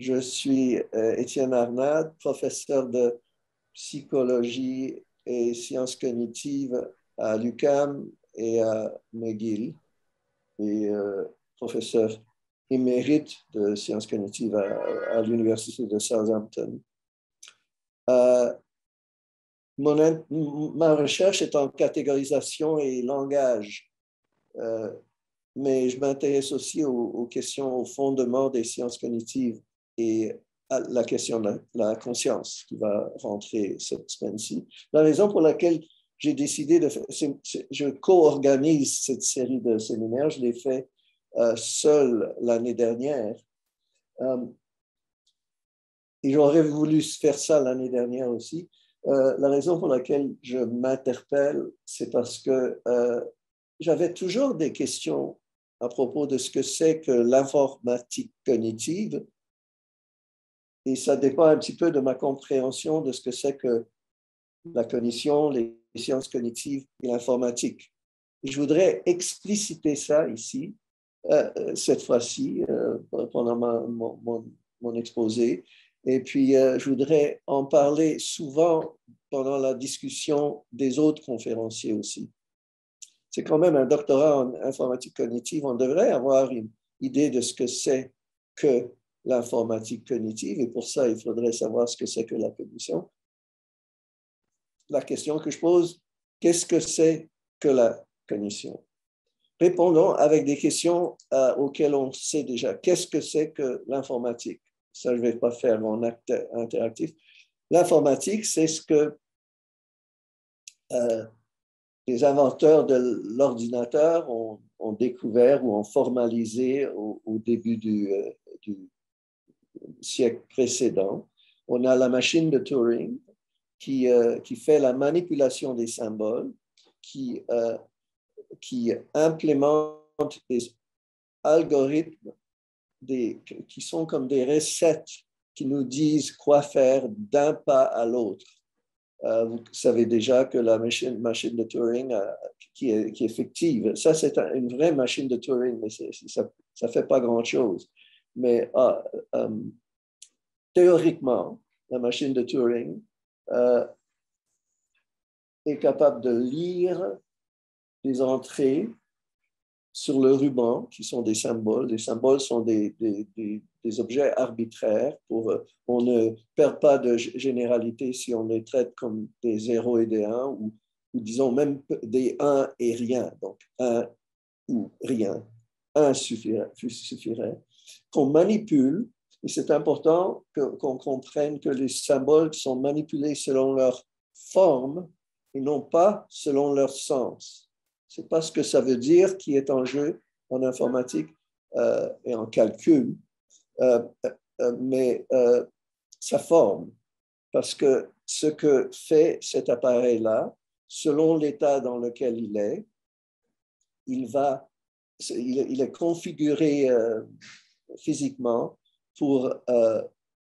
Je suis Étienne Arnade, professeur de psychologie et sciences cognitives à l'UQAM et à McGill, et professeur émérite de sciences cognitives à l'Université de Southampton. Ma recherche est en catégorisation et langage, mais je m'intéresse aussi aux questions, au fondement des sciences cognitives et à la question de la conscience qui va rentrer cette semaine-ci. La raison pour laquelle j'ai décidé de faire, je co-organise cette série de séminaires, je l'ai fait seul l'année dernière. Et j'aurais voulu faire ça l'année dernière aussi. La raison pour laquelle je m'interpelle, c'est parce que j'avais toujours des questions à propos de ce que c'est que l'informatique cognitive, et ça dépend un petit peu de ma compréhension de ce que c'est que la cognition, les sciences cognitives et l'informatique. Je voudrais expliciter ça ici, cette fois-ci, pendant mon exposé. Et puis, je voudrais en parler souvent pendant la discussion des autres conférenciers aussi. C'est quand même un doctorat en informatique cognitive. On devrait avoir une idée de ce que c'est que l'informatique cognitive. Et pour ça, il faudrait savoir ce que c'est que la cognition. La question que je pose, qu'est-ce que c'est que la cognition? Répondons avec des questions auxquelles on sait déjà. Qu'est-ce que c'est que l'informatique? Ça, je ne vais pas faire en acte interactif. L'informatique, c'est ce que les inventeurs de l'ordinateur ont découvert ou ont formalisé au début du siècle précédent. On a la machine de Turing qui fait la manipulation des symboles, qui implémente des algorithmes qui sont comme des recettes qui nous disent quoi faire d'un pas à l'autre. Vous savez déjà que la machine de Turing qui est fictive, ça c'est une vraie machine de Turing, mais ça ne fait pas grand-chose. Mais théoriquement, la machine de Turing est capable de lire des entrées sur le ruban, qui sont des symboles. Les symboles sont des objets arbitraires. On ne perd pas de généralité si on les traite comme des 0 et des 1, ou disons même des 1 et rien. Donc, 1 ou rien. 1 suffirait. Qu'on manipule, et c'est important qu'on comprenne que les symboles sont manipulés selon leur forme et non pas selon leur sens. Ce n'est pas ce que ça veut dire qui est en jeu en informatique et en calcul, mais sa forme. Parce que ce que fait cet appareil-là, selon l'état dans lequel il est, il est configuré physiquement pour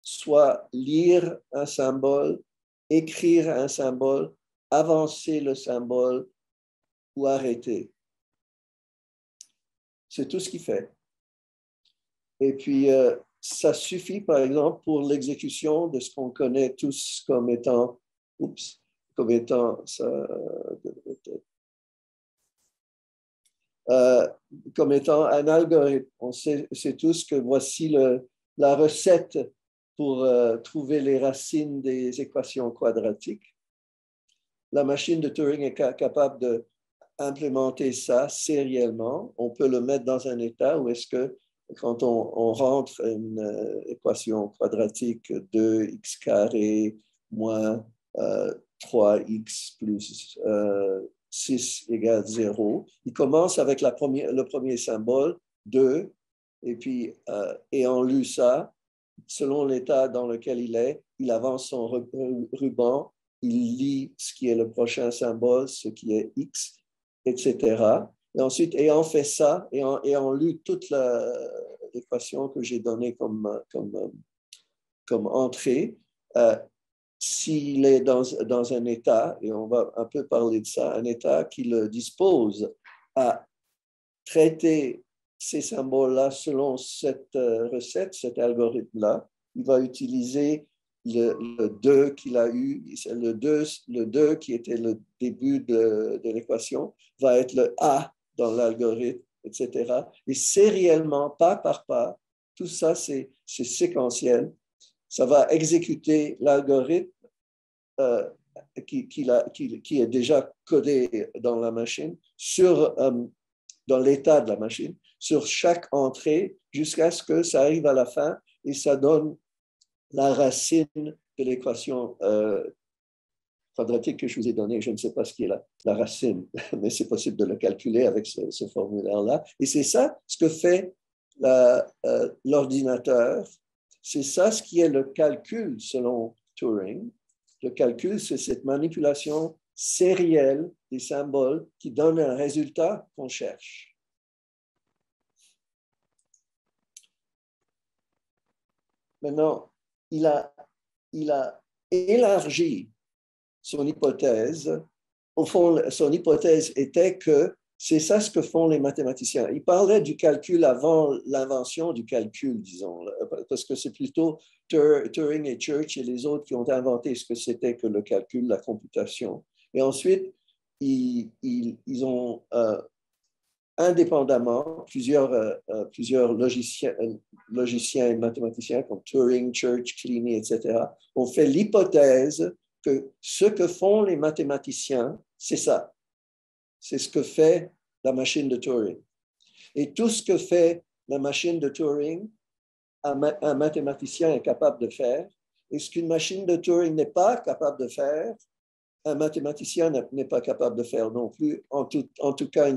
soit lire un symbole, écrire un symbole, avancer le symbole, ou arrêter. C'est tout ce qu'il fait. Et puis, ça suffit, par exemple, pour l'exécution de ce qu'on connaît tous comme étant, comme étant un algorithme. On sait tous que voici la recette pour trouver les racines des équations quadratiques. La machine de Turing est capable de implémenter ça sériellement. On peut le mettre dans un état où est-ce que quand on rentre une équation quadratique 2x carré moins 3x plus 6 égale 0, il commence avec le premier symbole, 2, et puis ayant lu ça, selon l'état dans lequel il avance son ruban, il lit ce qui est le prochain symbole, ce qui est x, etc. Et ensuite, ayant fait ça, ayant lu toute l'équation que j'ai donnée comme entrée, s'il est dans un état, et on va un peu parler de ça, un état qui le dispose à traiter ces symboles-là selon cette recette, cet algorithme-là, il va utiliser le 2 qu'il a eu. Le 2 qui était le début de l'équation va être le A dans l'algorithme, etc. Et sériellement, pas par pas, tout ça, c'est séquentiel. Ça va exécuter l'algorithme qui est déjà codé dans la machine, dans l'état de la machine, sur chaque entrée, jusqu'à ce que ça arrive à la fin et ça donne la racine de l'équation quadratique que je vous ai donnée. Je ne sais pas ce qui est la racine, mais c'est possible de le calculer avec ce formulaire-là. Et c'est ça ce que fait l'ordinateur. C'est ça ce qui est le calcul selon Turing. Le calcul, c'est cette manipulation sérielle des symboles qui donne un résultat qu'on cherche. Maintenant, il a élargi son hypothèse. Au fond, son hypothèse était que c'est ça ce que font les mathématiciens. Il parlait du calcul avant l'invention du calcul, disons, parce que c'est plutôt Turing et Church et les autres qui ont inventé ce que c'était que le calcul, la computation. Et ensuite, ils ont indépendamment, plusieurs logiciens et mathématiciens comme Turing, Church, Kleene, etc., ont fait l'hypothèse que ce que font les mathématiciens, c'est ça. C'est ce que fait la machine de Turing. Et tout ce que fait la machine de Turing, un mathématicien est capable de faire. Et ce qu'une machine de Turing n'est pas capable de faire, un mathématicien n'est pas capable de faire non plus. En tout cas, il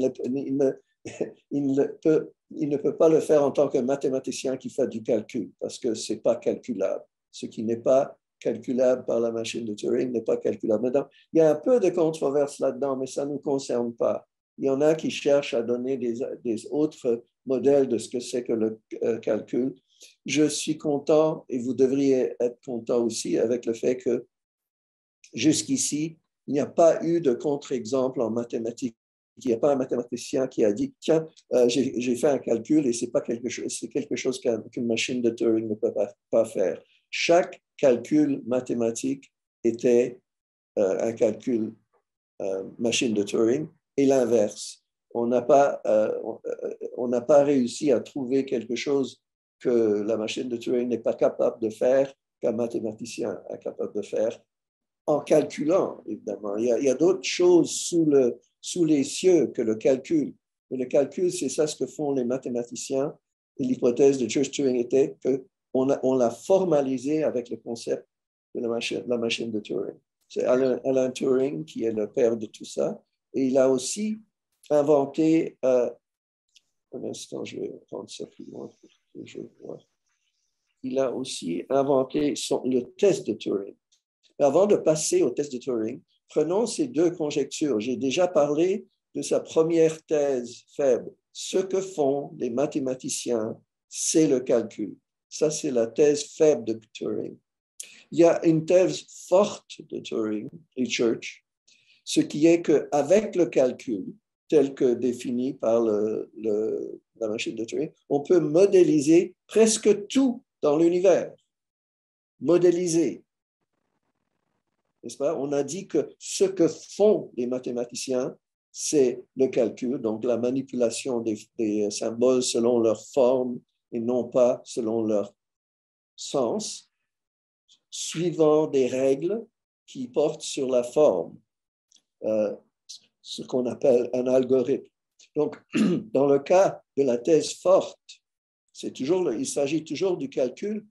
ne peut pas le faire en tant que mathématicien qui fait du calcul, parce que ce n'est pas calculable. Ce qui n'est pas calculable par la machine de Turing n'est pas calculable. Maintenant, il y a un peu de controverse là-dedans, mais ça ne nous concerne pas. Il y en a qui cherchent à donner des autres modèles de ce que c'est que le calcul. Je suis content, et vous devriez être content aussi, avec le fait que jusqu'ici, il n'y a pas eu de contre-exemple en mathématiques. Il n'y a pas un mathématicien qui a dit, tiens, j'ai fait un calcul et c'est quelque chose qu'une machine de Turing ne peut pas faire. Chaque calcul mathématique était un calcul machine de Turing et l'inverse. On n'a pas réussi à trouver quelque chose que la machine de Turing n'est pas capable de faire, qu'un mathématicien est capable de faire, en calculant, évidemment. Il y a d'autres choses sous les cieux que le calcul. Mais le calcul, c'est ça ce que font les mathématiciens. Et l'hypothèse de Church-Turing était qu'on l'a formalisé avec le concept de la machine de Turing. C'est Alan Turing qui est le père de tout ça. Et il a aussi inventé, un instant, je vais prendre ça plus loin pour que je vois. Il a aussi inventé le test de Turing. Avant de passer au test de Turing, prenons ces deux conjectures. J'ai déjà parlé de sa première thèse faible. Ce que font les mathématiciens, c'est le calcul. Ça, c'est la thèse faible de Turing. Il y a une thèse forte de Turing et Church, ce qui est qu'avec le calcul, tel que défini par la machine de Turing, on peut modéliser presque tout dans l'univers. Modéliser. N'est-ce pas? On a dit que ce que font les mathématiciens, c'est le calcul, donc la manipulation des symboles selon leur forme et non pas selon leur sens, suivant des règles qui portent sur la forme, ce qu'on appelle un algorithme. Donc, dans le cas de la thèse forte, il s'agit toujours du calcul.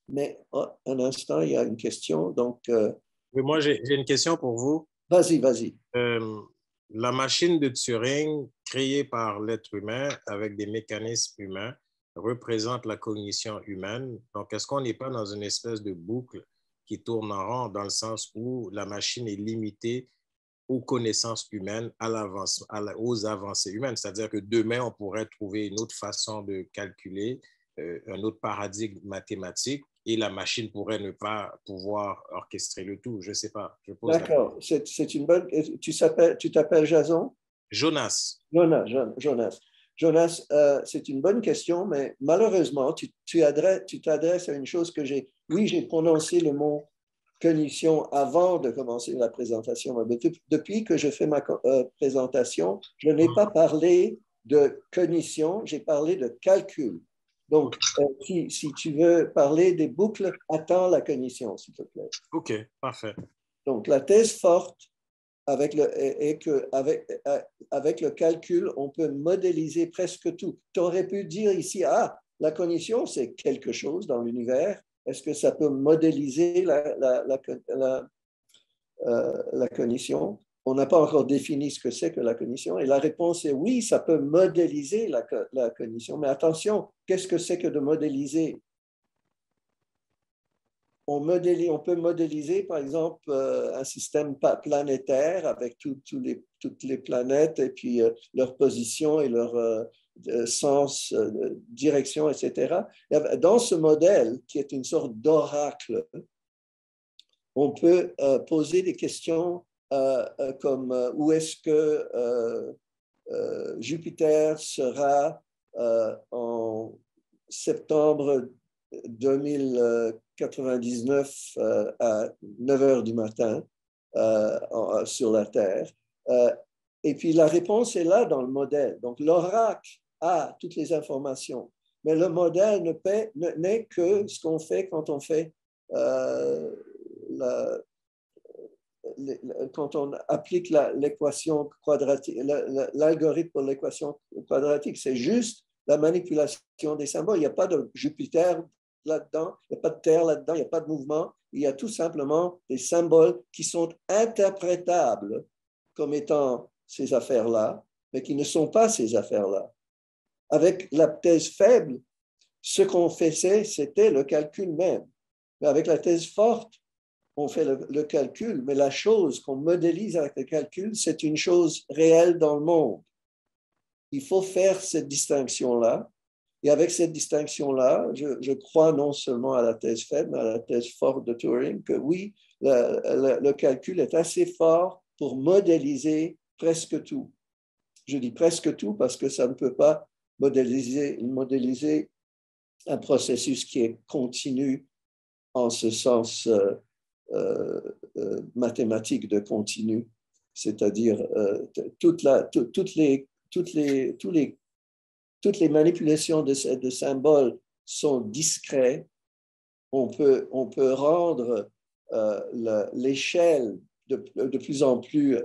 Mais un instant, il y a une question. Donc, oui, moi, j'ai une question pour vous. Vas-y. La machine de Turing, créée par l'être humain avec des mécanismes humains, représente la cognition humaine. Donc, est-ce qu'on n'est pas dans une espèce de boucle qui tourne en rond dans le sens où la machine est limitée aux connaissances humaines, aux avancées humaines? C'est-à-dire que demain, on pourrait trouver une autre façon de calculer, un autre paradigme mathématique, et la machine pourrait ne pas pouvoir orchestrer le tout. Je ne sais pas. D'accord. C'est une bonne. Tu t'appelles Jason? Jonas. Jonas. Jonas, c'est une bonne question, mais malheureusement, tu t'adresses à une chose que j'ai prononcé le mot cognition avant de commencer la présentation. Mais depuis que je fais ma présentation, je n'ai pas parlé de cognition, j'ai parlé de calcul. Donc, si tu veux parler des boucles, attends la cognition, s'il te plaît. OK, parfait. Donc, la thèse forte est qu'avec avec le calcul, on peut modéliser presque tout. Tu aurais pu dire ici, la cognition, c'est quelque chose dans l'univers. Est-ce que ça peut modéliser la cognition? On n'a pas encore défini ce que c'est que la cognition. Et la réponse est oui, ça peut modéliser la cognition. Mais attention, qu'est-ce que c'est que de modéliser? On peut modéliser, par exemple, un système planétaire avec toutes les planètes et puis leur position et leur sens, direction, etc. Dans ce modèle, qui est une sorte d'oracle, on peut poser des questions comme où est-ce que Jupiter sera en septembre 2099 à 9 heures du matin sur la Terre. Et puis la réponse est là dans le modèle. Donc l'oracle a toutes les informations, mais le modèle n'est que ce qu'on fait quand on fait quand on applique l'équation quadratique, l'algorithme pour l'équation quadratique. C'est juste la manipulation des symboles. Il n'y a pas de Jupiter là-dedans, il n'y a pas de Terre là-dedans, il n'y a pas de mouvement. Il y a tout simplement des symboles qui sont interprétables comme étant ces affaires-là, mais qui ne sont pas ces affaires-là. Avec la thèse faible, ce qu'on faisait, c'était le calcul même. Mais avec la thèse forte, on fait le calcul, mais la chose qu'on modélise avec le calcul, c'est une chose réelle dans le monde. Il faut faire cette distinction-là. Et avec cette distinction-là, je crois non seulement à la thèse faible, mais à la thèse forte de Turing, que oui, le calcul est assez fort pour modéliser presque tout. Je dis presque tout parce que ça ne peut pas modéliser un processus qui est continu en ce sens mathématique de continu, c'est-à-dire toutes les manipulations de symboles sont discrets. On peut rendre l'échelle de plus en plus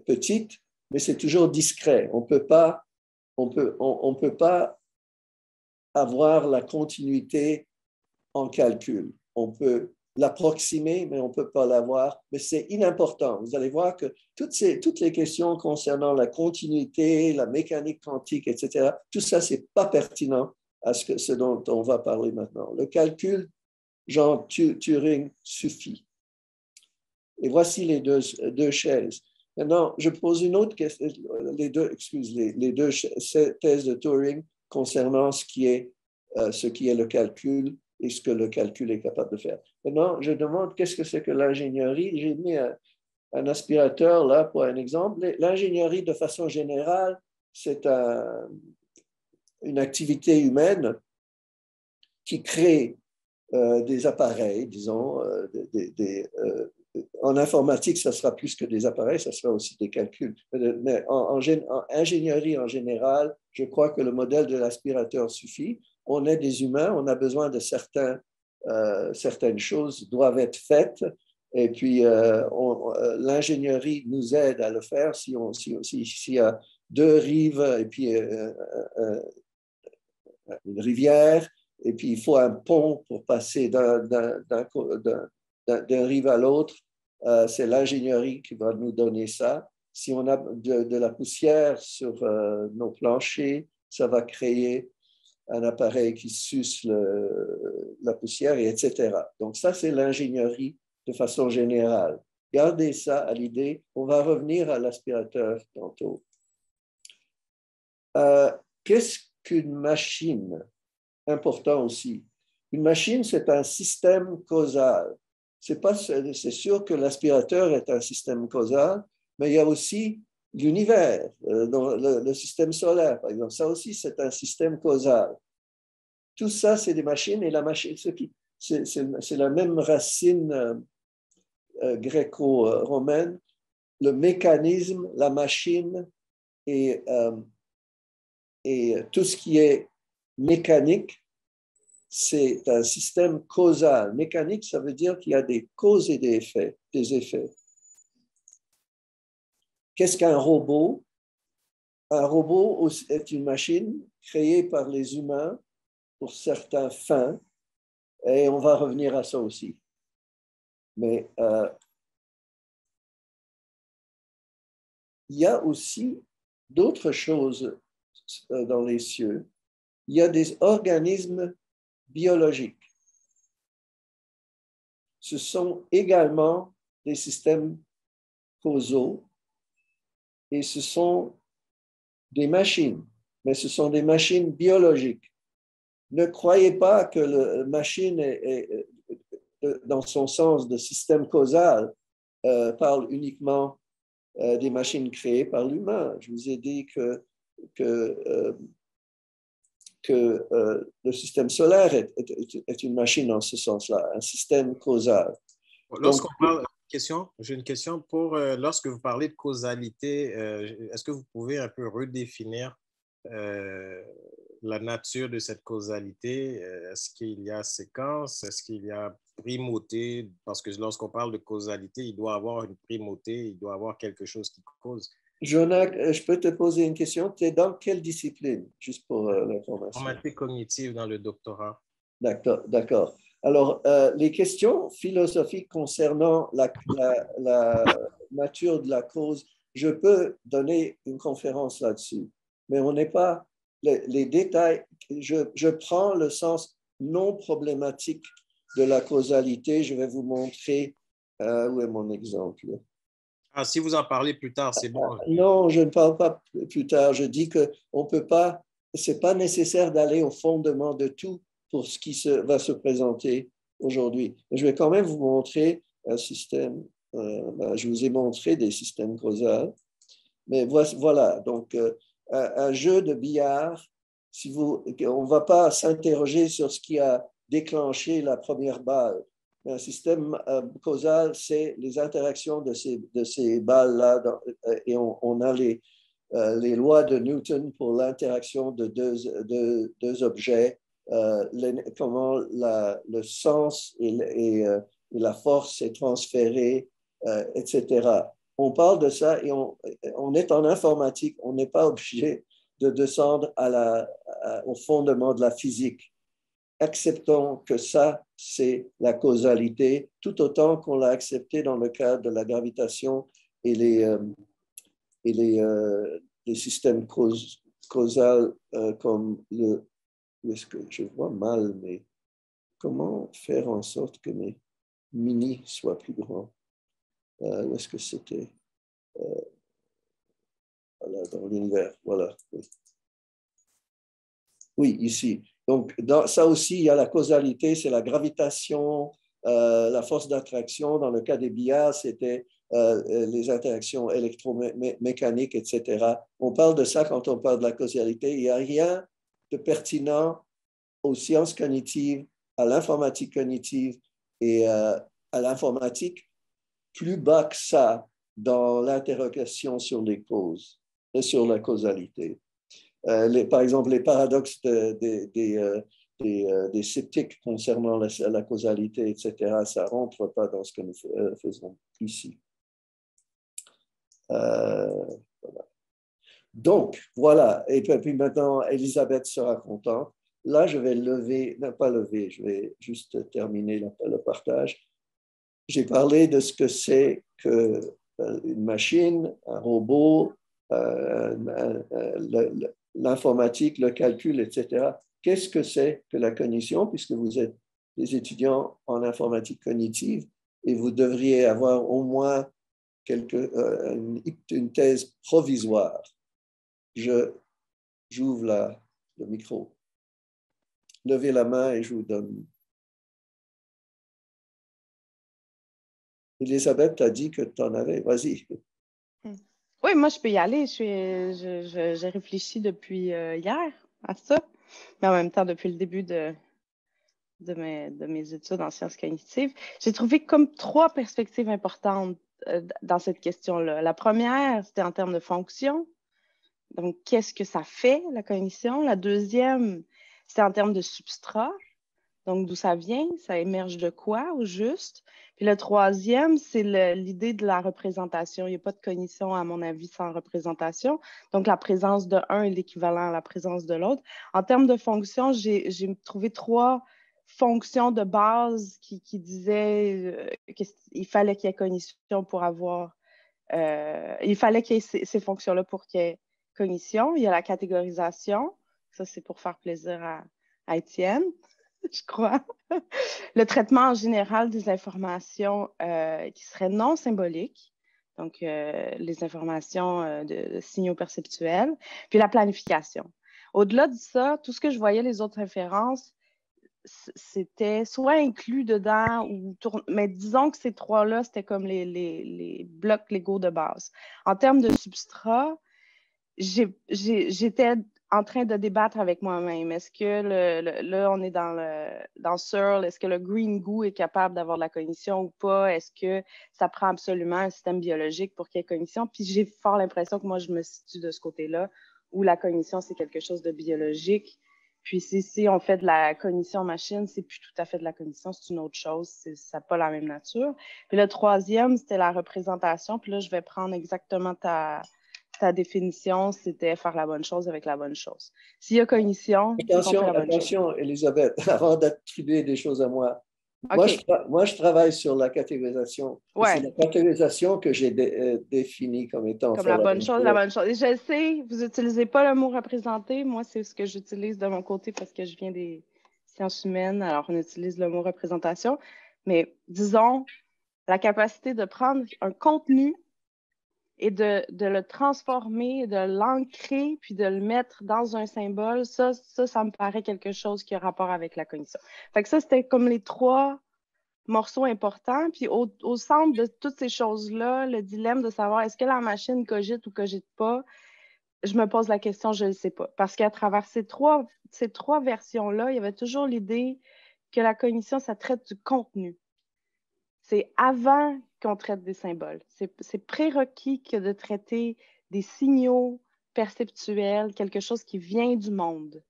petite, mais c'est toujours discret. On peut pas avoir la continuité en calcul. On peut l'approximer, mais on ne peut pas l'avoir. Mais c'est inimportant. Vous allez voir que toutes les questions concernant la continuité, la mécanique quantique, etc., tout ça, ce n'est pas pertinent à ce dont on va parler maintenant. Le calcul, genre Turing, suffit. Et voici les deux chaises. Maintenant, je pose une autre question, les deux thèses de Turing concernant ce qui est le calcul et ce que le calcul est capable de faire. Maintenant, je demande qu'est-ce que c'est que l'ingénierie. J'ai mis un aspirateur là pour un exemple. L'ingénierie, de façon générale, c'est une activité humaine qui crée des appareils, disons, en informatique, ça sera plus que des appareils, ça sera aussi des calculs. Mais en ingénierie en général, je crois que le modèle de l'aspirateur suffit. On est des humains, on a besoin de certaines choses doivent être faites. Et puis, l'ingénierie nous aide à le faire s'il y a deux rives et puis une rivière, et puis il faut un pont pour passer d'un rive à l'autre. C'est l'ingénierie qui va nous donner ça. Si on a de la poussière sur nos planchers, ça va créer un appareil qui suce la poussière, et etc. Donc ça, c'est l'ingénierie de façon générale. Gardez ça à l'idée. On va revenir à l'aspirateur tantôt. Qu'est-ce qu'une machine? Important aussi. Une machine, c'est un système causal. C'est sûr que l'aspirateur est un système causal, mais il y a aussi l'univers, dans le système solaire, par exemple. Ça aussi, c'est un système causal. Tout ça, c'est des machines, et la machine, c'est la même racine gréco-romaine, le mécanisme, la machine et tout ce qui est mécanique, c'est un système causal. Mécanique, ça veut dire qu'il y a des causes et des effets. Qu'est-ce qu'un robot? Un robot est une machine créée par les humains pour certaines fins, et on va revenir à ça aussi. Mais il y a aussi d'autres choses dans les cieux. Il y a des organismes biologiques. Ce sont également des systèmes causaux et ce sont des machines, mais ce sont des machines biologiques. Ne croyez pas que la machine est dans son sens de système causal, parle uniquement des machines créées par l'humain. Je vous ai dit que le système solaire est une machine en ce sens-là, un système causal. Lorsqu'on parle, j'ai une question pour, lorsque vous parlez de causalité, est-ce que vous pouvez un peu redéfinir la nature de cette causalité? Est-ce qu'il y a séquence? Est-ce qu'il y a primauté? Parce que lorsqu'on parle de causalité, il doit avoir une primauté, il doit avoir quelque chose qui cause. Jonak, je peux te poser une question? Tu es dans quelle discipline, juste pour l'information? Informatique cognitive dans le doctorat. D'accord, d'accord. Alors, les questions philosophiques concernant la nature de la cause, je peux donner une conférence là-dessus, mais on n'est pas les détails. Je prends le sens non problématique de la causalité. Je vais vous montrer où est mon exemple. Ah, si vous en parlez plus tard, c'est bon. Non, je ne parle pas plus tard. Je dis que on peut pas. C'est pas nécessaire d'aller au fondement de tout pour ce qui va se présenter aujourd'hui. Je vais quand même vous montrer un système. Je vous ai montré des systèmes causaux, mais voilà. Donc, un jeu de billard. On ne va pas s'interroger sur ce qui a déclenché la première balle. Un système causal, c'est les interactions de ces balles-là, et on a les lois de Newton pour l'interaction de deux objets, comment le sens et la force est transférée, etc. On parle de ça et on est en informatique, on n'est pas obligé de descendre au fondement de la physique. Acceptons que ça, c'est la causalité, tout autant qu'on l'a accepté dans le cadre de la gravitation et les systèmes causaux comme est-ce que je vois mal, mais comment faire en sorte que mes mini soient plus grands? Où est-ce que c'était? Voilà, dans l'univers, voilà. Oui, ici. Donc, ça aussi, il y a la causalité, c'est la gravitation, la force d'attraction. Dans le cas des billards, c'était les interactions électromécaniques, etc. On parle de ça quand on parle de la causalité. Il n'y a rien de pertinent aux sciences cognitives, à l'informatique cognitive et à l'informatique plus bas que ça dans l'interrogation sur les causes et sur la causalité. Par exemple, les paradoxes des sceptiques concernant la causalité, etc., ça ne rentre pas dans ce que nous faisons ici. Voilà. Donc, voilà. Et puis maintenant, Elisabeth sera contente. Là, je vais pas lever, je vais juste terminer le partage. J'ai parlé de ce que c'est qu'une machine, un robot, l'informatique, le calcul, etc. Qu'est-ce que c'est que la cognition, puisque vous êtes des étudiants en informatique cognitive et vous devriez avoir au moins une thèse provisoire. J'ouvre le micro. Levez la main et je vous donne. Elisabeth t'a dit que tu en avais. Vas-y. Oui, moi, je peux y aller. J'ai réfléchi depuis hier à ça, mais en même temps, depuis le début de mes études en sciences cognitives, j'ai trouvé comme 3 perspectives importantes dans cette question-là. La première, c'était en termes de fonction. Donc, qu'est-ce que ça fait, la cognition? La deuxième, c'est en termes de substrat. Donc, d'où ça vient? Ça émerge de quoi, au juste? Puis le troisième, c'est l'idée de la représentation. Il n'y a pas de cognition, à mon avis, sans représentation. Donc, la présence de un est l'équivalent à la présence de l'autre. En termes de fonction, j'ai trouvé 3 fonctions de base qui disaient qu'il fallait qu'il y ait cognition pour avoir... il fallait qu'il y ait ces fonctions-là pour qu'il y ait cognition. Il y a la catégorisation. Ça, c'est pour faire plaisir à Étienne, je crois. Le traitement en général des informations qui seraient non symboliques, donc les informations de signaux perceptuels, puis la planification. Au-delà de ça, tout ce que je voyais, les autres références, c'était soit inclus dedans ou mais disons que ces 3-là, c'était comme les blocs légaux de base. En termes de substrat, j'étais en train de débattre avec moi-même. Est-ce que là, on est dans Searle, est-ce que le green goo est capable d'avoir de la cognition ou pas? Est-ce que ça prend absolument un système biologique pour qu'il y ait cognition? Puis j'ai fort l'impression que moi, je me situe de ce côté-là, où la cognition, c'est quelque chose de biologique. Puis si on fait de la cognition machine, c'est plus tout à fait de la cognition, c'est une autre chose, ça n'a pas la même nature. Puis le troisième, c'était la représentation. Puis là, je vais prendre exactement ta définition, c'était faire la bonne chose avec la bonne chose. S'il y a cognition, c'est qu'on fait la bonne chose. Attention, Elisabeth, avant d'attribuer des choses à moi. Okay. Moi, je travaille sur la catégorisation. Ouais. C'est la catégorisation que j'ai définie comme étant comme la bonne chose, la bonne chose. Et je sais, vous n'utilisez pas le mot représenter. Moi, c'est ce que j'utilise de mon côté parce que je viens des sciences humaines. Alors, on utilise le mot représentation. Mais disons, la capacité de prendre un contenu et de le transformer, de l'ancrer, puis de le mettre dans un symbole, ça me paraît quelque chose qui a rapport avec la cognition. Fait que ça, c'était comme les 3 morceaux importants. Puis au centre de toutes ces choses-là, le dilemme de savoir est-ce que la machine cogite ou cogite pas, je me pose la question, je ne sais pas. Parce qu'à travers ces trois versions-là, il y avait toujours l'idée que la cognition, ça traite du contenu. C'est avant qu'on traite des symboles. C'est prérequis que de traiter des signaux perceptuels, quelque chose qui vient du monde,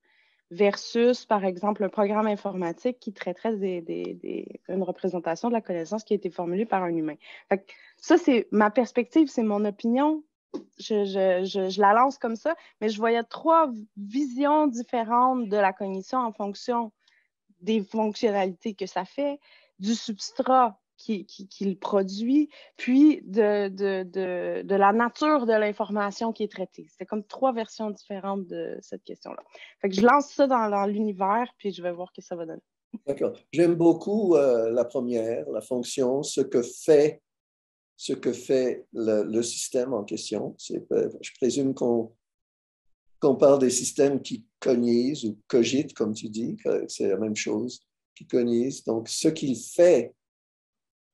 versus, par exemple, un programme informatique qui traiterait une représentation de la connaissance qui a été formulée par un humain. Fait que ça, c'est ma perspective, c'est mon opinion. Je la lance comme ça, mais je voyais 3 visions différentes de la cognition en fonction des fonctionnalités que ça fait, du substrat qui le produit, puis de la nature de l'information qui est traitée. C'est comme 3 versions différentes de cette question-là. Fait que je lance ça dans l'univers, puis je vais voir ce que ça va donner. D'accord. J'aime beaucoup la première, la fonction, ce que fait le système en question. Je présume qu'on parle des systèmes qui cognisent ou cogitent, comme tu dis, c'est la même chose, qui cognisent. Donc, ce qu'il fait,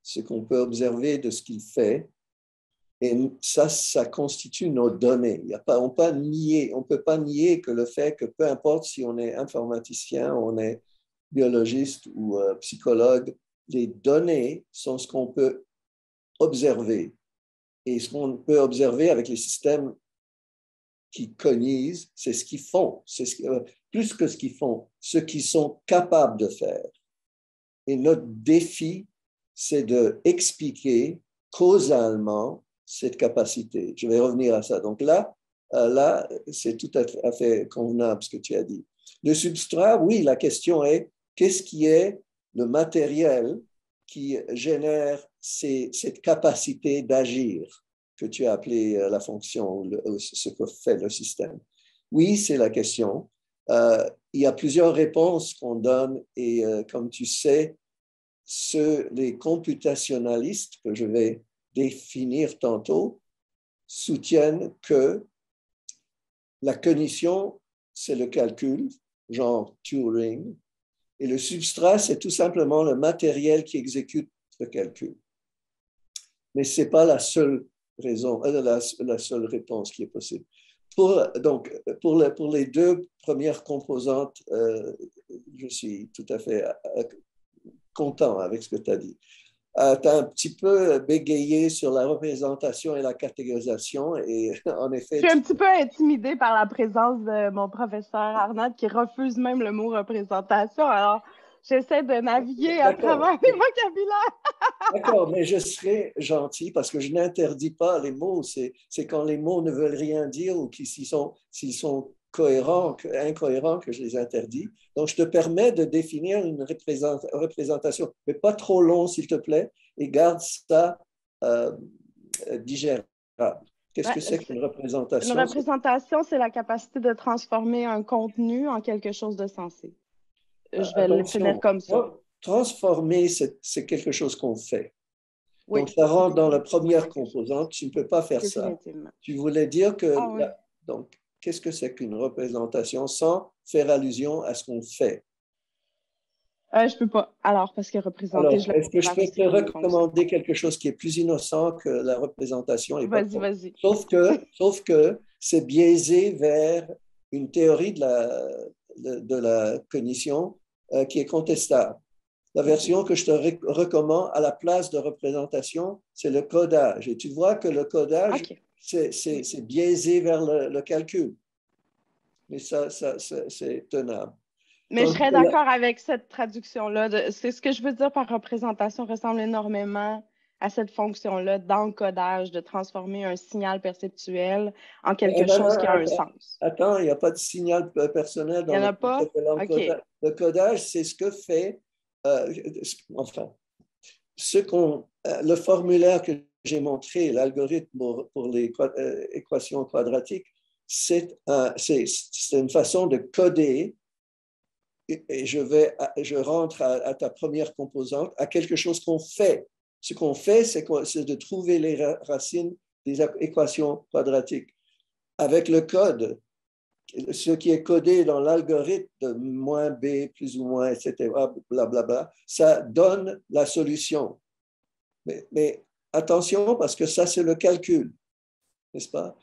ce qu'on peut observer de ce qu'il fait, et ça constitue nos données. On ne peut pas nier que le fait que peu importe si on est informaticien, on est biologiste ou psychologue, les données sont ce qu'on peut observer. Et ce qu'on peut observer avec les systèmes qui cognisent, c'est ce qu'ils font. Plus que ce qu'ils font, ce qu'ils sont capables de faire. Et notre défi, c'est d'expliquer causalement cette capacité. Je vais revenir à ça. Donc là, c'est tout à fait convenable ce que tu as dit. Le substrat, oui, la question est, qu'est-ce qui est le matériel qui génère cette capacité d'agir que tu as appelé la fonction, ce que fait le système? Oui, c'est la question. Il y a plusieurs réponses qu'on donne et comme tu sais, les computationalistes que je vais définir tantôt soutiennent que la cognition, c'est le calcul, genre Turing, et le substrat, c'est tout simplement le matériel qui exécute le calcul. Mais ce n'est pas la seule raison, la seule réponse qui est possible. Pour les deux premières composantes, je suis tout à fait content avec ce que tu as dit. Tu as un petit peu bégayé sur la représentation et la catégorisation. Et en effet, je suis un petit peu intimidée par la présence de mon professeur Arnaud qui refuse même le mot représentation. Alors, j'essaie de naviguer à travers les vocabulaires. D'accord, mais je serai gentil parce que je n'interdis pas les mots. C'est quand les mots ne veulent rien dire ou s'ils sont incohérents que je les interdis. Donc, je te permets de définir une représentation, mais pas trop long, s'il te plaît, et garde ça digérable. Qu'est-ce que c'est qu'une représentation? Une représentation, c'est la capacité de transformer un contenu en quelque chose de sensé. Je vais le définir comme ça. Transformer, c'est quelque chose qu'on fait. Oui, donc, ça rentre dans la première composante. Tu ne peux pas faire ça. Tu voulais dire que... oui. Donc, qu'est-ce que c'est qu'une représentation sans faire allusion à ce qu'on fait? Je ne peux pas. Alors, parce que représenter... est-ce que je peux te recommander quelque chose qui est plus innocent que la représentation? Vas-y. Sauf que c'est biaisé vers une théorie de la cognition qui est contestable. La version que je te recommande à la place de représentation, c'est le codage. Et tu vois que le codage, c'est biaisé vers le calcul. Mais ça c'est tenable. Mais je serais d'accord avec cette traduction-là. C'est ce que je veux dire par représentation ressemble énormément à cette fonction-là dans le codage, de transformer un signal perceptuel en quelque chose qui a un sens. Attends, il n'y a pas de signal personnel dans codage. Le codage, c'est ce que fait... le formulaire que j'ai montré, l'algorithme pour les équations quadratiques, c'est une façon de coder, et je rentre à ta première composante, à quelque chose qu'on fait. Ce qu'on fait, c'est de trouver les racines des équations quadratiques. Avec le code, ce qui est codé dans l'algorithme de moins b, plus ou moins, etc., blablabla, ça donne la solution. Mais attention, parce que ça, c'est le calcul, n'est-ce pas?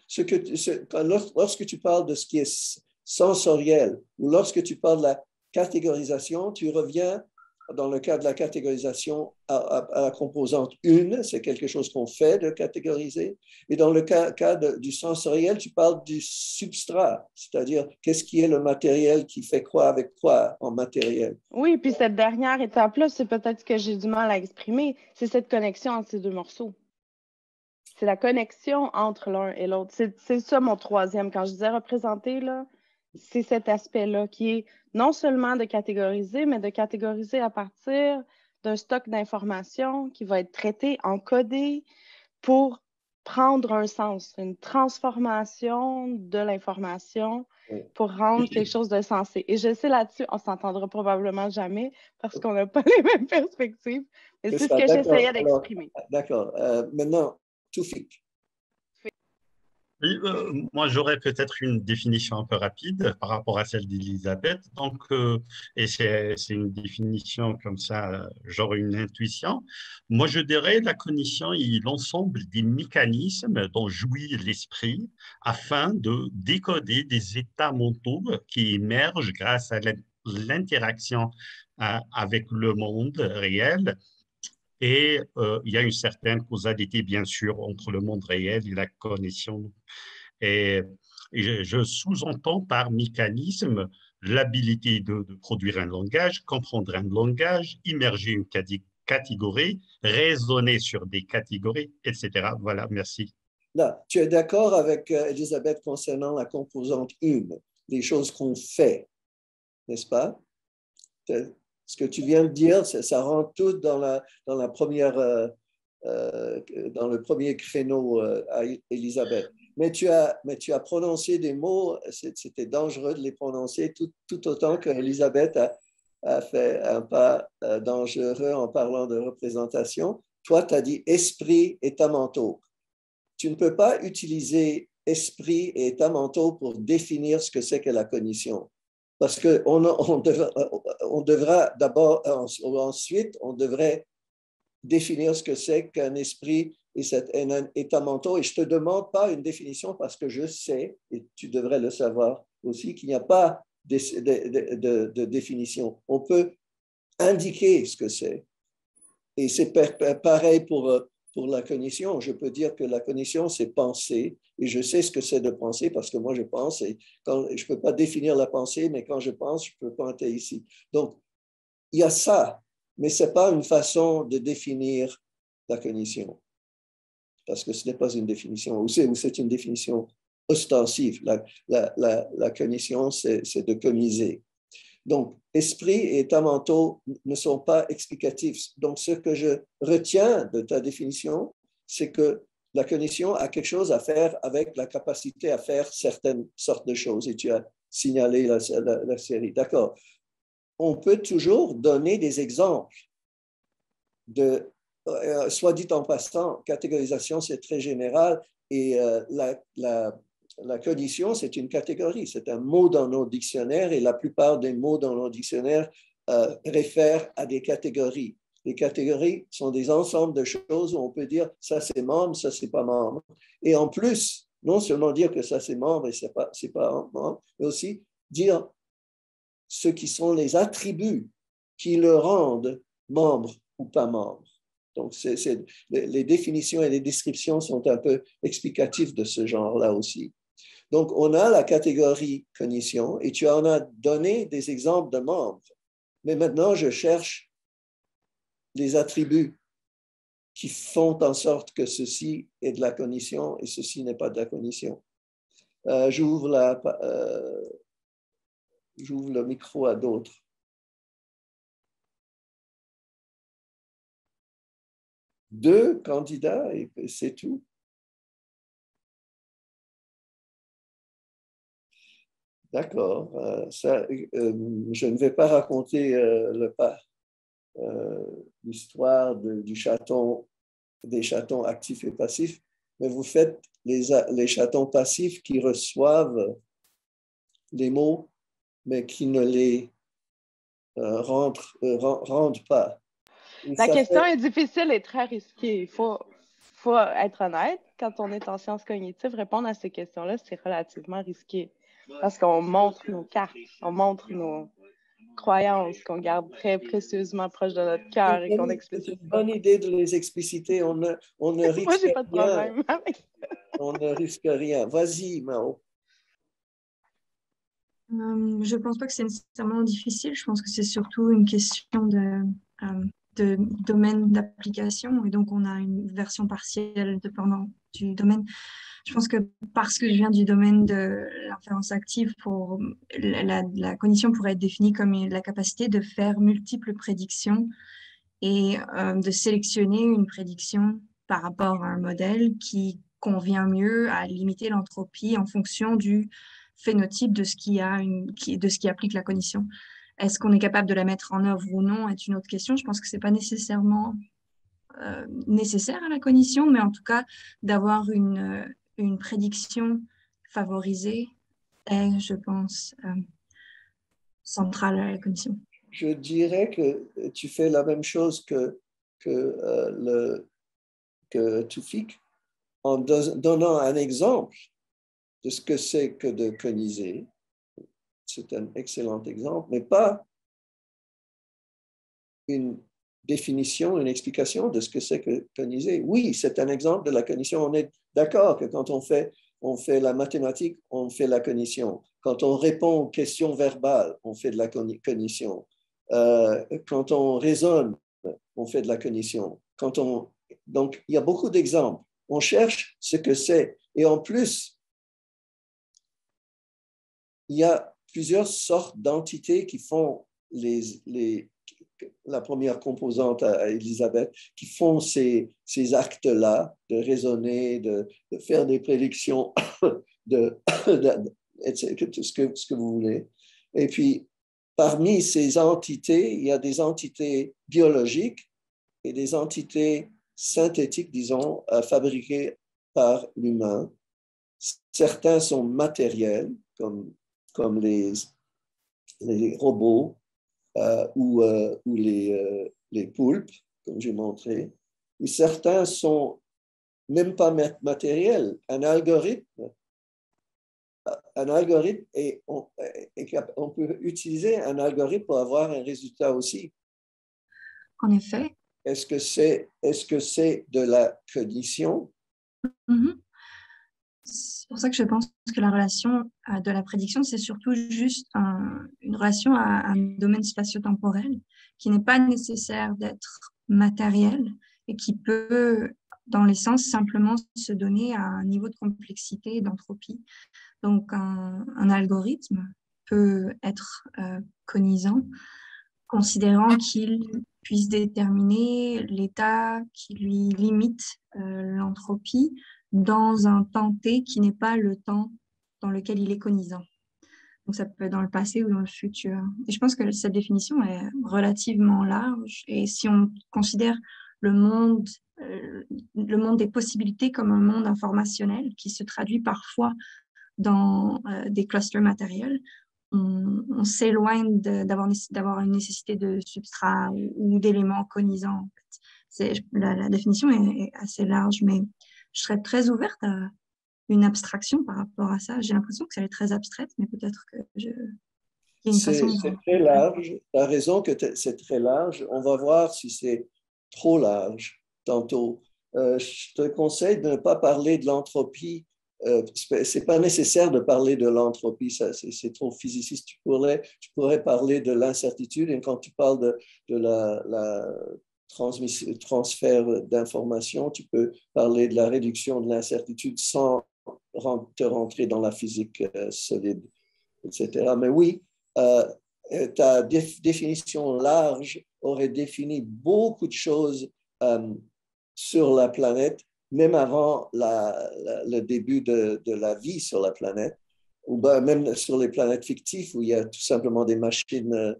Lorsque tu parles de ce qui est sensoriel, ou lorsque tu parles de la catégorisation, tu reviens, dans le cas de la catégorisation, à la composante 1, c'est quelque chose qu'on fait de catégoriser. Et dans le cas du sensoriel, tu parles du substrat, c'est-à-dire qu'est-ce qui est le matériel qui fait quoi avec quoi en matériel. Oui, puis cette dernière étape-là, c'est peut-être que j'ai du mal à exprimer, c'est cette connexion entre ces deux morceaux. C'est la connexion entre l'un et l'autre. C'est ça mon troisième. Quand je disais représenter, là, c'est cet aspect-là qui est non seulement de catégoriser, mais de catégoriser à partir d'un stock d'informations qui va être traité, encodé pour prendre un sens, une transformation de l'information pour rendre quelque chose de sensé. Et je sais là-dessus, on ne s'entendra probablement jamais parce qu'on n'a pas les mêmes perspectives, mais c'est ce que j'essayais d'exprimer. D'accord. Maintenant, Toufik. Oui, moi, j'aurais peut-être une définition un peu rapide par rapport à celle d'Elisabeth. Donc, et c'est une définition comme ça, genre une intuition. Moi, je dirais la cognition est l'ensemble des mécanismes dont jouit l'esprit afin de décoder des états mentaux qui émergent grâce à l'interaction avec le monde réel. Et il y a une certaine causalité, bien sûr, entre le monde réel et la cognition. Et je sous-entends par mécanisme l'habilité de produire un langage, comprendre un langage, immerger une catégorie, raisonner sur des catégories, etc. Voilà, merci. Là, tu es d'accord avec Elisabeth concernant la composante 1, les choses qu'on fait, n'est-ce pas? Ce que tu viens de dire, ça rentre tout dans la première, dans le premier créneau à Elisabeth. Mais tu as prononcé des mots, c'était dangereux de les prononcer tout autant qu'Elisabeth a fait un pas dangereux en parlant de représentation. Toi, tu as dit esprit, état mentaux. Tu ne peux pas utiliser esprit et état mentaux pour définir ce que c'est que la cognition. Parce qu'on devra d'abord, ensuite, on devrait définir ce que c'est qu'un esprit et cet état mental. Et je ne te demande pas une définition parce que je sais, et tu devrais le savoir aussi, qu'il n'y a pas de définition. On peut indiquer ce que c'est. Et c'est pareil pour la cognition. Je peux dire que la cognition, c'est penser, et je sais ce que c'est de penser parce que moi, je pense, et quand, je ne peux pas définir la pensée, mais quand je pense, je peux pointer ici. Donc, il y a ça, mais ce n'est pas une façon de définir la cognition, parce que ce n'est pas une définition, ou c'est une définition ostensive. La cognition, c'est de cogniser. Donc, esprit et états mentaux ne sont pas explicatifs. Donc, ce que je retiens de ta définition, c'est que la cognition a quelque chose à faire avec la capacité à faire certaines sortes de choses. Et tu as signalé la série. D'accord. On peut toujours donner des exemples de, soit dit en passant, catégorisation, c'est très général et la cognition, c'est une catégorie, c'est un mot dans nos dictionnaires et la plupart des mots dans nos dictionnaires réfèrent à des catégories. Les catégories sont des ensembles de choses où on peut dire ça c'est membre, ça c'est pas membre. Et en plus, non seulement dire que ça c'est membre et c'est pas membre, mais aussi dire ce qui sont les attributs qui le rendent membre ou pas membre. Donc, les définitions et les descriptions sont un peu explicatives de ce genre-là aussi. Donc, on a la catégorie cognition et tu en as donné des exemples de membres. Mais maintenant, je cherche les attributs qui font en sorte que ceci est de la cognition et ceci n'est pas de la cognition. J'ouvre le micro à d'autres. Deux candidats et c'est tout. D'accord. Je ne vais pas raconter l'histoire des chatons actifs et passifs, mais vous faites les chatons passifs qui reçoivent les mots, mais qui ne les rendent pas. La question est difficile et très risquée. Il faut être honnête. Quand on est en sciences cognitives, répondre à ces questions-là, c'est relativement risqué. Parce qu'on montre nos cartes, on montre nos croyances qu'on garde très précieusement proches de notre cœur et qu'on explicite. C'est une bonne idée de les expliciter. On ne risque Moi, j'ai pas de problème avec ça. On ne risque rien. Vas-y, Mao. Je ne pense pas que c'est nécessairement difficile. Je pense que c'est surtout une question de domaine d'application. Et donc, on a une version partielle dépendant du domaine. Je pense que parce que je viens du domaine de l'inférence active, la cognition pourrait être définie comme la capacité de faire multiples prédictions et de sélectionner une prédiction par rapport à un modèle qui convient mieux à limiter l'entropie en fonction du phénotype de ce qui applique la cognition. Est-ce qu'on est capable de la mettre en œuvre ou non est une autre question. Je pense que ce n'est pas nécessairement nécessaire à la cognition, mais en tout cas, d'avoir une prédiction favorisée est, je pense, centrale à la cognition. Je dirais que tu fais la même chose que Toufik en donnant un exemple de ce que c'est que de cogniser. C'est un excellent exemple, mais pas une définition, une explication de ce que c'est que cogniser. Oui, c'est un exemple de la cognition. On est d'accord que quand on fait la mathématique, on fait la cognition. Quand on répond aux questions verbales, on fait de la cognition. Quand on raisonne, on fait de la cognition. Donc, il y a beaucoup d'exemples. On cherche ce que c'est. Et en plus, il y a plusieurs sortes d'entités qui font la première composante à Elisabeth, qui font ces actes-là de raisonner, de faire des prédictions, ce que vous voulez. Et puis, parmi ces entités, il y a des entités biologiques et des entités synthétiques, disons, fabriquées par l'humain. Certains sont matériels, comme les robots ou les poulpes, comme j'ai montré. Et certains sont même pas matériel. Un algorithme et on peut utiliser un algorithme pour avoir un résultat aussi. En effet. Est-ce que c'est de la cognition? C'est pour ça que je pense que la relation de la prédiction, c'est surtout juste une relation à un domaine spatio-temporel qui n'est pas nécessaire d'être matériel et qui peut, dans l'essence, simplement se donner à un niveau de complexité et d'entropie. Donc, un algorithme peut être conisant, considérant qu'il puisse déterminer l'état qui lui limite l'entropie dans un temps T qui n'est pas le temps dans lequel il est conisant. Donc, ça peut être dans le passé ou dans le futur. Et je pense que cette définition est relativement large. Et si on considère le monde des possibilités comme un monde informationnel qui se traduit parfois dans des clusters matériels, on s'éloigne d'avoir une nécessité de substrat ou d'éléments conisants. En fait. La définition est assez large, mais je serais très ouverte à une abstraction par rapport à ça. J'ai l'impression que ça est très abstraite, mais peut-être que il y a une façon. C'est très large. Tu as raison que c'est très large. On va voir si c'est trop large tantôt. Je te conseille de ne pas parler de l'entropie. C'est pas nécessaire de parler de l'entropie, c'est trop physiciste. Tu pourrais parler de l'incertitude, et quand tu parles de la transfert d'informations, tu peux parler de la réduction de l'incertitude sans te rentrer dans la physique solide, etc. Mais oui, ta définition large aurait défini beaucoup de choses sur la planète, même avant le début de la vie sur la planète, ou même sur les planètes fictives où il y a tout simplement des machines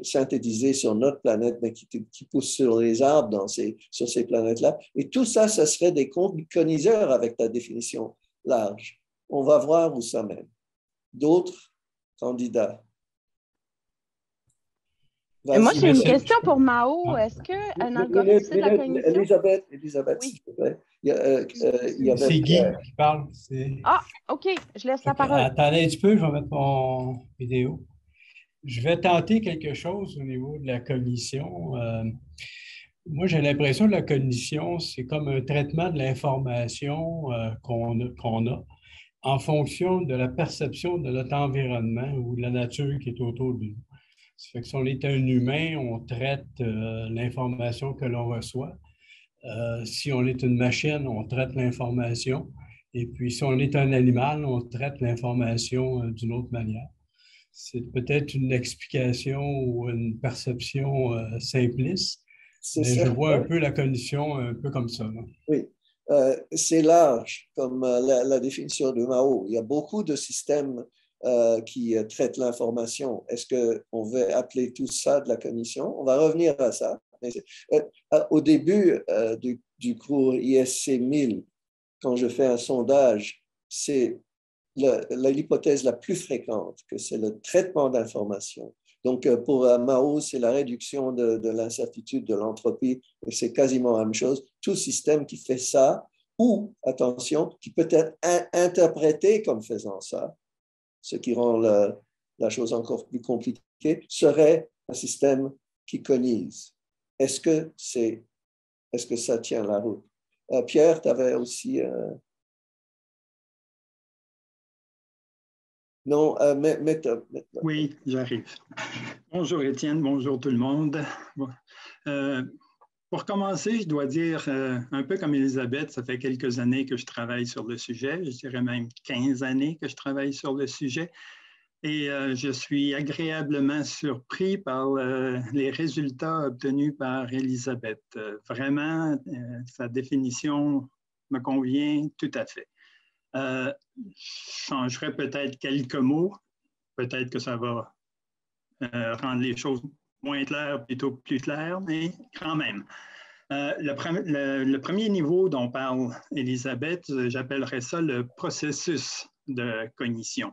synthétisées sur notre planète, mais qui poussent sur les arbres sur ces planètes-là. Et tout ça, ça serait des coniseurs avec ta définition large. On va voir où ça mène. D'autres candidats? Moi, j'ai une question pour Mao. Est-ce qu'un algorithme, c'est de la cognition? Elisabeth, oui. s'il te plaît. C'est Guy qui parle. Ah, OK. Je laisse la parole. Attendez un petit peu, je vais mettre mon vidéo. Je vais tenter quelque chose au niveau de la cognition. Moi, j'ai l'impression que la cognition, c'est comme un traitement de l'information qu'on a en fonction de la perception de notre environnement ou de la nature qui est autour de nous. Ça fait que si on est un humain, on traite l'information que l'on reçoit. Si on est une machine, on traite l'information. Et puis, si on est un animal, on traite l'information d'une autre manière. C'est peut-être une explication ou une perception simpliste, mais je vois un peu la cognition un peu comme ça. Non? Oui, c'est large comme la définition de Mao. Il y a beaucoup de systèmes qui traitent l'information. Est-ce qu'on veut appeler tout ça de la cognition? On va revenir à ça. Mais, au début du cours ISC 1000, quand je fais un sondage, c'est l'hypothèse la plus fréquente, que c'est le traitement d'information. Donc, pour Mao, c'est la réduction de l'incertitude, de l'entropie, et c'est quasiment la même chose. Tout système qui fait ça, ou, attention, qui peut être interprété comme faisant ça, ce qui rend la chose encore plus compliquée, serait un système qui conise. Est-ce que ça tient la route? Pierre, tu avais aussi... Non, oui, j'arrive. Bonjour Étienne, bonjour tout le monde. Bon. Pour commencer, je dois dire, un peu comme Elisabeth, ça fait quelques années que je travaille sur le sujet, je dirais même 15 années que je travaille sur le sujet, et je suis agréablement surpris par les résultats obtenus par Elisabeth. Vraiment, sa définition me convient tout à fait. Je changerai peut-être quelques mots, peut-être que ça va rendre les choses moins claires, plutôt plus claires, mais quand même. Le premier niveau dont parle Elisabeth, j'appellerais ça le processus de cognition.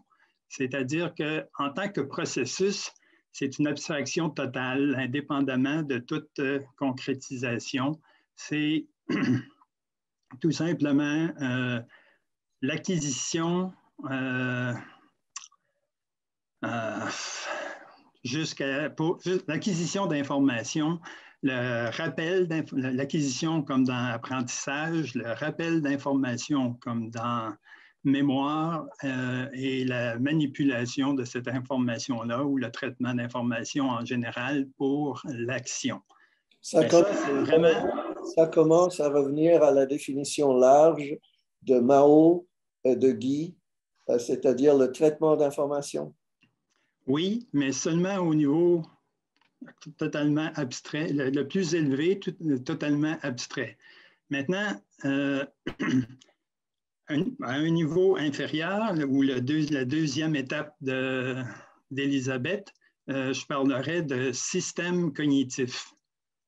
C'est-à-dire qu'en tant que processus, c'est une abstraction totale, indépendamment de toute concrétisation. C'est tout simplement l'acquisition l'acquisition d'informations, l'acquisition comme dans apprentissage, le rappel d'informations comme dans mémoire et la manipulation de cette information-là ou le traitement d'informations en général pour l'action. Ça commence à revenir à la définition large de Mao et de Guy, c'est-à-dire le traitement d'informations. Oui, mais seulement au niveau totalement abstrait, le plus élevé, totalement abstrait. Maintenant, à un niveau inférieur, ou la deuxième étape d'Elisabeth, je parlerai de système cognitif.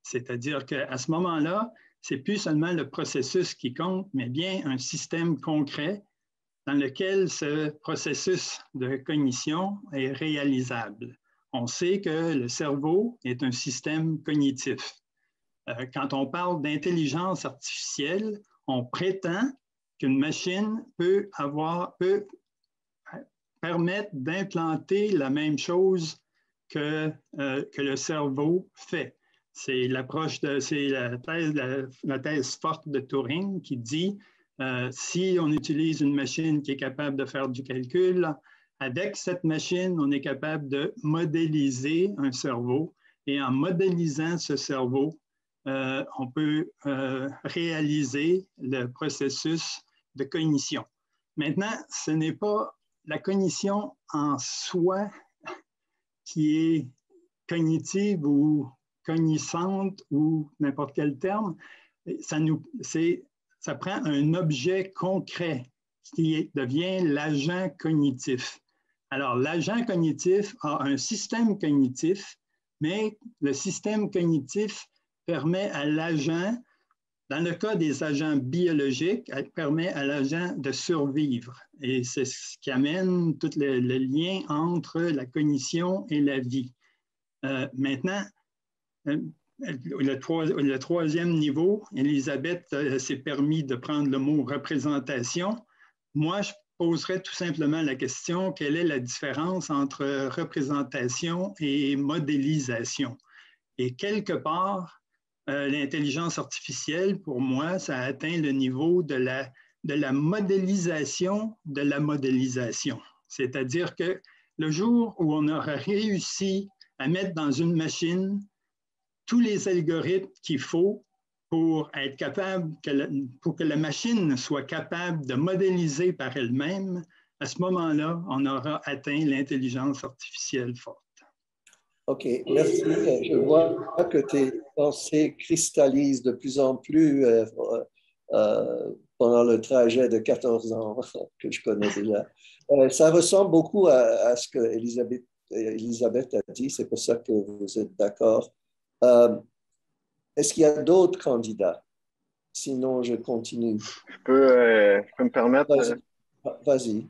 C'est-à-dire qu'à ce moment-là, ce n'est plus seulement le processus qui compte, mais bien un système concret dans lequel ce processus de cognition est réalisable. On sait que le cerveau est un système cognitif. Quand on parle d'intelligence artificielle, on prétend qu'une machine peut permettre d'implanter la même chose que le cerveau fait. C'est la thèse forte de Turing qui dit si on utilise une machine qui est capable de faire du calcul, avec cette machine, on est capable de modéliser un cerveau et en modélisant ce cerveau, on peut réaliser le processus de cognition. Maintenant, ce n'est pas la cognition en soi qui est cognitive ou cognissante ou n'importe quel terme. Ça prend un objet concret qui devient l'agent cognitif. Alors, l'agent cognitif a un système cognitif, mais le système cognitif permet à l'agent, dans le cas des agents biologiques, permet à l'agent de survivre. Et c'est ce qui amène tout le lien entre la cognition et la vie. Maintenant, le troisième niveau, Elisabeth s'est permis de prendre le mot représentation. Moi, je poserais tout simplement la question, quelle est la différence entre représentation et modélisation? Et quelque part, l'intelligence artificielle, pour moi, ça atteint le niveau de la modélisation de la modélisation. C'est-à-dire que le jour où on aura réussi à mettre dans une machine tous les algorithmes qu'il faut pour être capable, pour que la machine soit capable de modéliser par elle-même, à ce moment-là, on aura atteint l'intelligence artificielle forte. OK, merci. Je vois que tes pensées cristallisent de plus en plus pendant le trajet de 14 ans que je connais déjà. Ça ressemble beaucoup à ce que Elisabeth a dit, c'est pour ça que vous êtes d'accord. Est-ce qu'il y a d'autres candidats? Sinon, je continue. Je peux me permettre. Vas-y.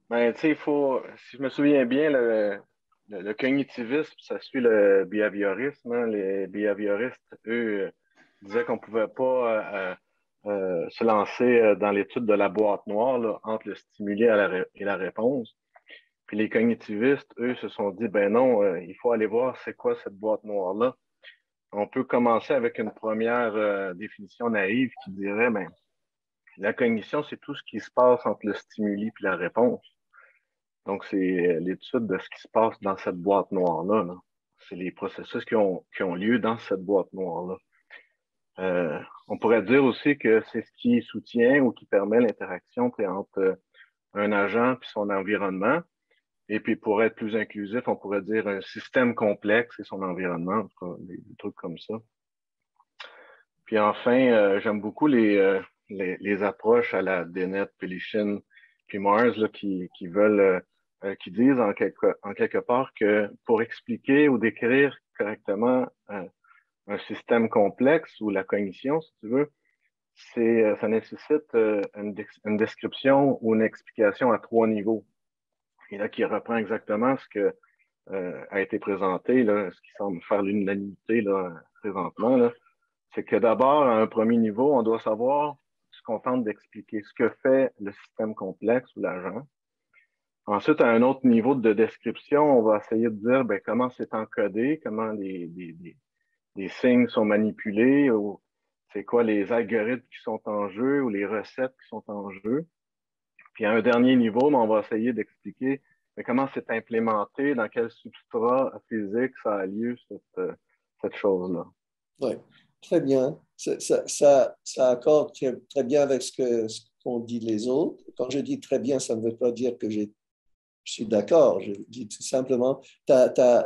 Ben, tu sais, si je me souviens bien, le cognitivisme, ça suit le behaviorisme. Hein. Les behavioristes, eux, disaient qu'on ne pouvait pas se lancer dans l'étude de la boîte noire là, entre le stimuli et la réponse. Puis les cognitivistes, eux, se sont dit, ben non, il faut aller voir c'est quoi cette boîte noire-là. On peut commencer avec une première définition naïve qui dirait, ben, la cognition, c'est tout ce qui se passe entre le stimuli et la réponse. Donc, c'est l'étude de ce qui se passe dans cette boîte noire-là. Là. C'est les processus qui ont lieu dans cette boîte noire-là. On pourrait dire aussi que c'est ce qui soutient ou qui permet l'interaction entre un agent et son environnement. Et puis, pour être plus inclusif, on pourrait dire un système complexe et son environnement, en tout cas, des trucs comme ça. Puis enfin, j'aime beaucoup les approches à la Dennett, Pelichin, puis Mars là, qui disent en quelque part que pour expliquer ou décrire correctement un système complexe ou la cognition, si tu veux, ça nécessite une description ou une explication à 3 niveaux. Et là, qui reprend exactement ce que a été présenté, là, ce qui semble faire l'unanimité là, présentement, là, c'est que d'abord, à un premier niveau, on doit savoir se contente d'expliquer ce que fait le système complexe ou l'agent. Ensuite, à un autre niveau de description, on va essayer de dire ben, comment c'est encodé, comment les signes sont manipulés, ou c'est quoi les algorithmes qui sont en jeu ou les recettes qui sont en jeu. Puis à un dernier niveau, on va essayer d'expliquer comment c'est implémenté, dans quel substrat physique ça a lieu, cette chose-là. Oui, très bien. Ça accorde très bien avec ce qu'ont dit les autres. Quand je dis très bien, ça ne veut pas dire que je suis d'accord. Je dis tout simplement, tu as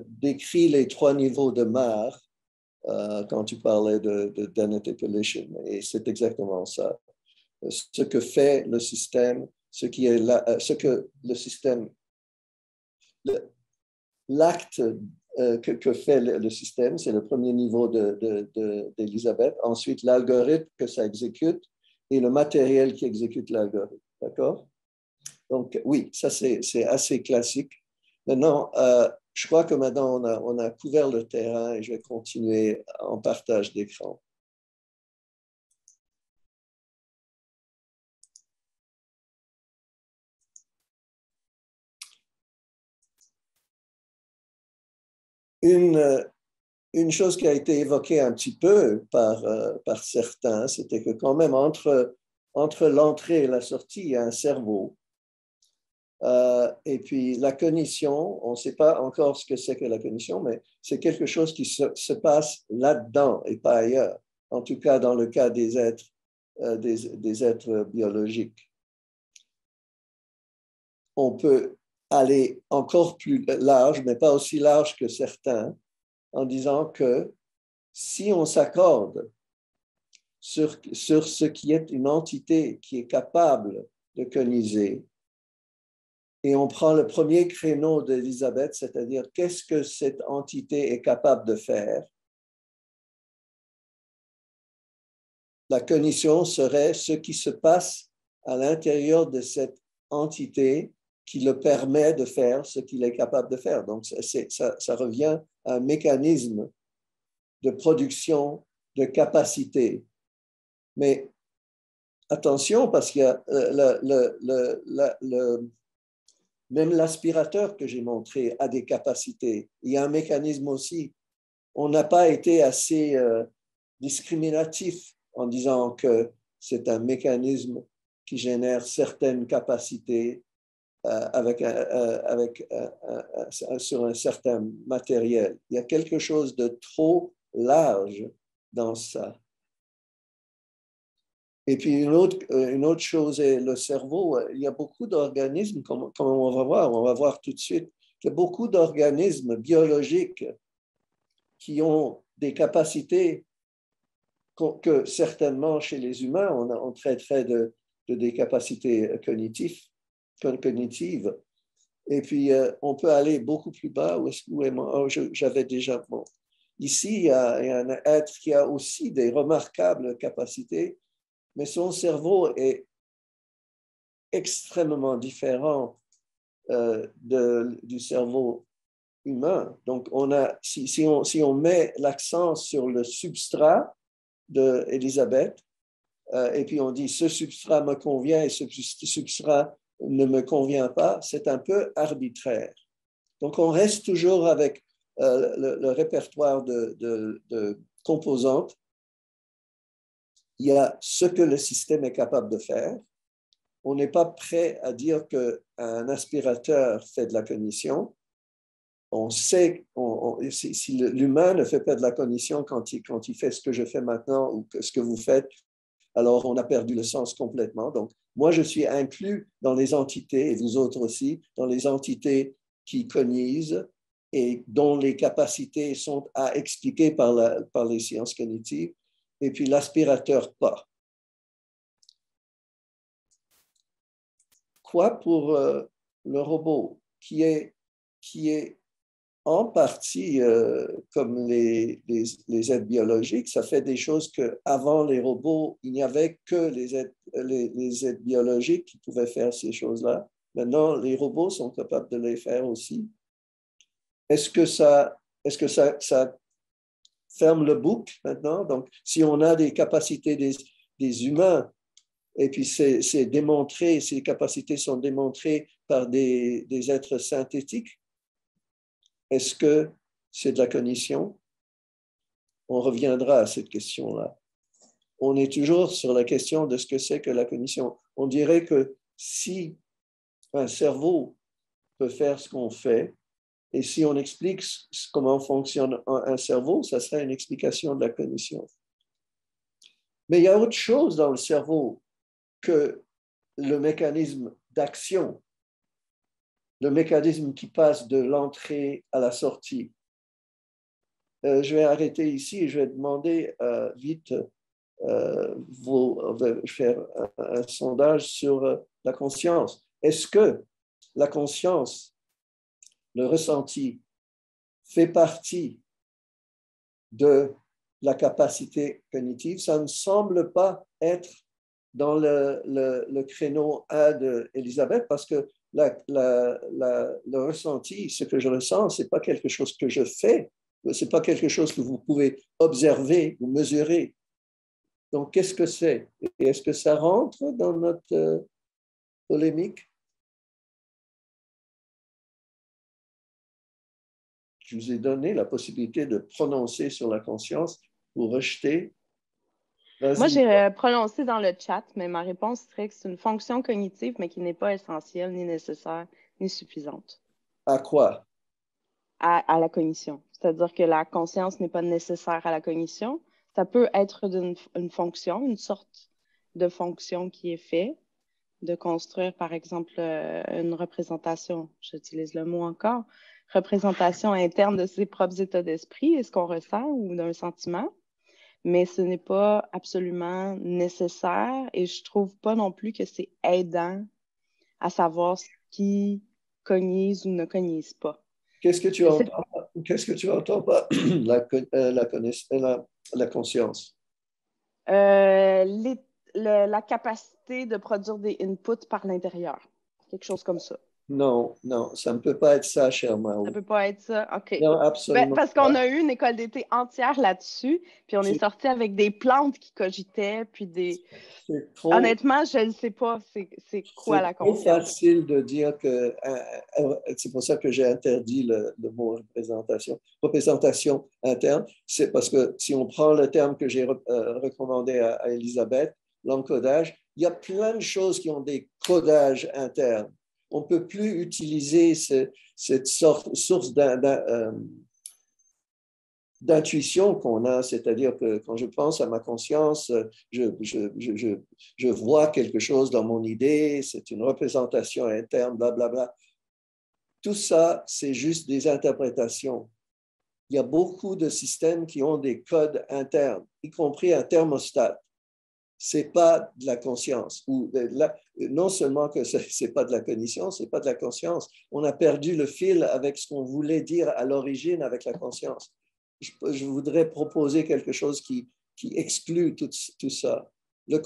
décrit les 3 niveaux de Marr quand tu parlais de Dennett-Epelition, et c'est exactement ça. Ce que fait le système, ce que le système, l'acte que fait le système, c'est le premier niveau d'Elisabeth. Ensuite, l'algorithme que ça exécute et le matériel qui exécute l'algorithme. D'accord? Donc, oui, ça, c'est assez classique. Maintenant, je crois que maintenant, on a couvert le terrain et je vais continuer en partage d'écran. Une chose qui a été évoquée un petit peu par certains, c'était que quand même entre l'entrée et la sortie, il y a un cerveau. Et puis la cognition, on ne sait pas encore ce que c'est que la cognition, mais c'est quelque chose qui se passe là-dedans et pas ailleurs, en tout cas dans le cas des êtres biologiques. On peut aller encore plus large, mais pas aussi large que certains, en disant que si on s'accorde sur ce qui est une entité qui est capable de cogniser, et on prend le premier créneau d'Elisabeth, c'est-à-dire qu'est-ce que cette entité est capable de faire, la cognition serait ce qui se passe à l'intérieur de cette entité qui le permet de faire ce qu'il est capable de faire. Donc, ça revient à un mécanisme de production de capacité. Mais attention, parce qu'il y a même l'aspirateur que j'ai montré a des capacités. Il y a un mécanisme aussi. On n'a pas été assez discriminatif en disant que c'est un mécanisme qui génère certaines capacités sur un certain matériel. Il y a quelque chose de trop large dans ça. Et puis une autre chose est le cerveau. Il y a beaucoup d'organismes, comme on va voir tout de suite, il y a beaucoup d'organismes biologiques qui ont des capacités que certainement chez les humains, on traiterait de des capacités cognitives. Et puis, on peut aller beaucoup plus bas. J'avais déjà... Bon. Ici, il y a un être qui a aussi des remarquables capacités, mais son cerveau est extrêmement différent du cerveau humain. Donc, si on met l'accent sur le substrat d'Elisabeth, et puis on dit ce substrat me convient et ce substrat ne me convient pas, c'est un peu arbitraire. Donc, on reste toujours avec le répertoire de composantes. Il y a ce que le système est capable de faire. On n'est pas prêt à dire qu'un aspirateur fait de la cognition. On sait, si l'humain ne fait pas de la cognition quand il fait ce que je fais maintenant ou ce que vous faites, alors on a perdu le sens complètement. Donc, moi, je suis inclus dans les entités, et vous autres aussi, dans les entités qui cognisent et dont les capacités sont à expliquer par les sciences cognitives, et puis l'aspirateur pas. Quoi pour le robot, qui est en partie comme les êtres biologiques, ça fait des choses qu'avant les robots, il n'y avait que les êtres biologiques qui pouvaient faire ces choses-là. Maintenant, les robots sont capables de les faire aussi. Est-ce que ça ferme le boucle maintenant? Donc, si on a des capacités des humains. Et puis, c'est démontré, ces capacités sont démontrées par des êtres synthétiques. Est-ce que c'est de la cognition? On reviendra à cette question-là. On est toujours sur la question de ce que c'est que la cognition. On dirait que si un cerveau peut faire ce qu'on fait, et si on explique comment fonctionne un cerveau, ça serait une explication de la cognition. Mais il y a autre chose dans le cerveau que le mécanisme d'action, le mécanisme qui passe de l'entrée à la sortie. Je vais arrêter ici et je vais demander vite, faire un sondage sur la conscience. Est-ce que la conscience, le ressenti, fait partie de la capacité cognitive? Ça ne semble pas être dans le créneau A d'Elisabeth, parce que le ressenti, ce que je ressens, ce n'est pas quelque chose que je fais, ce n'est pas quelque chose que vous pouvez observer ou mesurer. Donc, qu'est-ce que c'est? Et est-ce que ça rentre dans notre polémique? Je vous ai donné la possibilité de prononcer sur la conscience ou rejeter. Moi, j'ai prononcé dans le chat, mais ma réponse serait que c'est une fonction cognitive, mais qui n'est pas essentielle, ni nécessaire, ni suffisante. À quoi? À la cognition. C'est-à-dire que la conscience n'est pas nécessaire à la cognition. Ça peut être une fonction, une sorte de fonction qui est faite, de construire, par exemple, une représentation, j'utilise le mot encore, représentation interne de ses propres états d'esprit et ce qu'on ressent ou d'un sentiment. Mais ce n'est pas absolument nécessaire et je trouve pas non plus que c'est aidant à savoir ce qui cognise ou ne cognise pas. Qu'est-ce que tu entends par la conscience? La capacité de produire des inputs par l'intérieur. Quelque chose comme ça. Non, ça ne peut pas être ça, cher Mao. Ça ne peut pas être ça? OK. Non, absolument. Parce qu'on a eu une école d'été entière là-dessus, puis on est sorti avec des plantes qui cogitaient, puis des... Honnêtement, je ne sais pas c'est quoi la conscience. C'est trop facile de dire que... c'est pour ça que j'ai interdit le mot représentation. Représentation interne, c'est parce que si on prend le terme que j'ai recommandé à Elisabeth, l'encodage, il y a plein de choses qui ont des codages internes. On ne peut plus utiliser cette source d'intuition qu'on a, c'est-à-dire que quand je pense à ma conscience, je vois quelque chose dans mon idée, c'est une représentation interne, blablabla. Tout ça, c'est juste des interprétations. Il y a beaucoup de systèmes qui ont des codes internes, y compris un thermostat. Ce n'est pas de la conscience. Non seulement que ce n'est pas de la cognition, ce n'est pas de la conscience. On a perdu le fil avec ce qu'on voulait dire à l'origine avec la conscience. Je voudrais proposer quelque chose qui exclut tout ça. La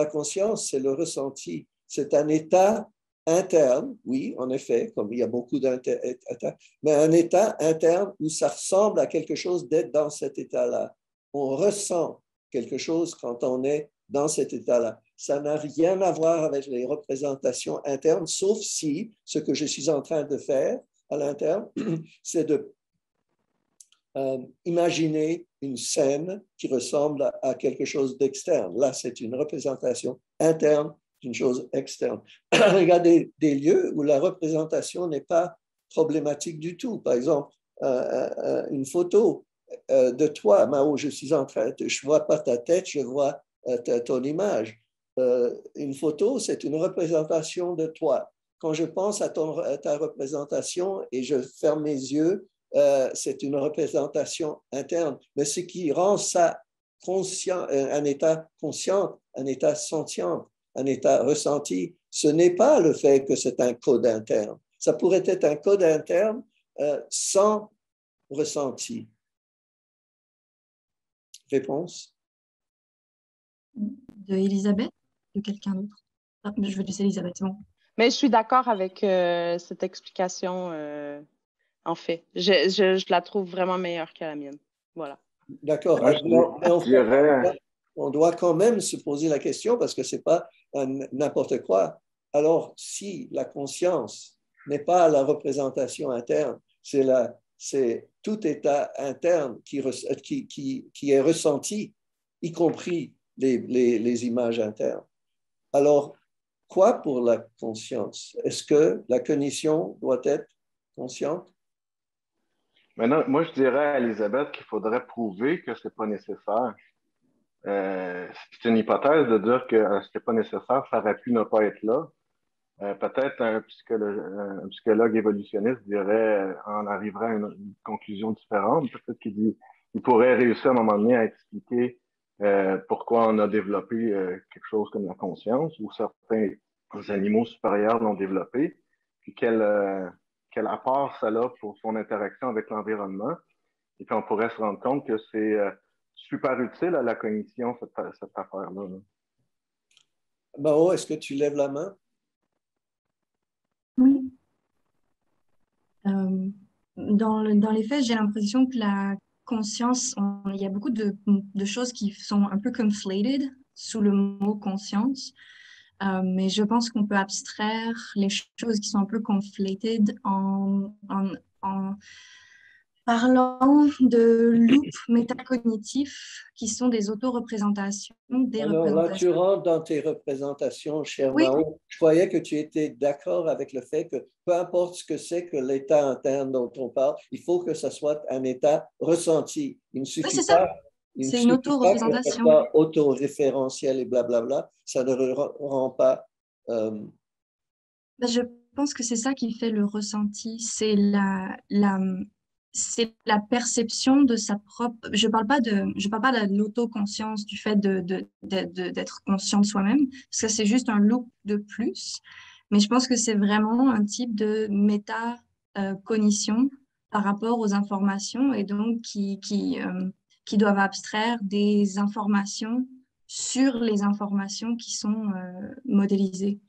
conscience, c'est le ressenti. C'est un état interne, oui, en effet, comme il y a beaucoup d'états, mais un état interne où ça ressemble à quelque chose d'être dans cet état-là. On ressent quelque chose quand on est dans cet état-là. Ça n'a rien à voir avec les représentations internes, sauf si ce que je suis en train de faire à l'interne, c'est de imaginer une scène qui ressemble à quelque chose d'externe. Là, c'est une représentation interne d'une chose externe. Il y a des lieux où la représentation n'est pas problématique du tout. Par exemple, une photo de toi, Mao, je ne vois pas ta tête, je vois ton image. Une photo, c'est une représentation de toi. Quand je pense à ta représentation et je ferme mes yeux, c'est une représentation interne. Mais ce qui rend ça conscient, un état conscient, un état sentient, un état ressenti, ce n'est pas le fait que c'est un code interne. Ça pourrait être un code interne sans ressenti. Réponse? De Elisabeth? De quelqu'un d'autre? Ah, je vais laisser Elisabeth, c'est bon. Mais je suis d'accord avec cette explication, en fait. Je la trouve vraiment meilleure que la mienne. Voilà. D'accord. Je on doit quand même se poser la question parce que ce n'est pas n'importe quoi. Alors, si la conscience n'est pas la représentation interne, c'est tout état interne qui est ressenti, y compris les images internes. Alors, quoi pour la conscience? Est-ce que la cognition doit être consciente? Maintenant, moi, je dirais à Elisabeth qu'il faudrait prouver que ce n'est pas nécessaire. C'est une hypothèse de dire que ce n'est pas nécessaire, ça aurait pu ne pas être là. Peut-être un psychologue évolutionniste dirait, en arriverait à une conclusion différente. Peut-être qu'il pourrait réussir à un moment donné à expliquer pourquoi on a développé quelque chose comme la conscience, ou certains animaux supérieurs l'ont développé, puis quel apport ça a pour son interaction avec l'environnement. Et puis on pourrait se rendre compte que c'est super utile à la cognition, cette affaire-là. Mao, est-ce que tu lèves la main? Oui. Dans les faits, j'ai l'impression que la conscience, il y a beaucoup de choses qui sont un peu conflated sous le mot conscience, mais je pense qu'on peut abstraire les choses qui sont un peu conflated en parlant de loops métacognitifs qui sont des auto-représentations, des Alors là, tu représentations. rentres dans tes représentations, cher Oui. Mao. Je croyais que tu étais d'accord avec le fait que peu importe ce que c'est que l'état interne dont on parle, il faut que ça soit un état ressenti. Il ne suffit c'est pas, ça. C'est une que ce auto-représentation. soit autoréférentiel et blablabla. Ça ne rend pas. Je pense que c'est ça qui fait le ressenti. C'est c'est la perception de sa propre. Je parle pas de l'autoconscience, du fait d'être conscient de soi-même, parce que c'est juste un loop de plus. Mais je pense que c'est vraiment un type de métacognition par rapport aux informations, et donc qui doivent abstraire des informations sur les informations qui sont modélisées.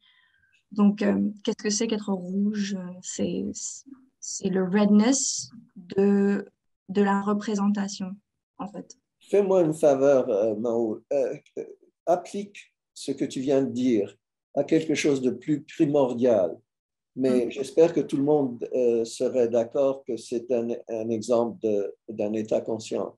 Donc, qu'est-ce que c'est qu'être rouge? C'est le redness de la représentation, en fait. Fais-moi une faveur, Mao. Applique ce que tu viens de dire à quelque chose de plus primordial. Mais j'espère que tout le monde serait d'accord que c'est un exemple d'un état conscient.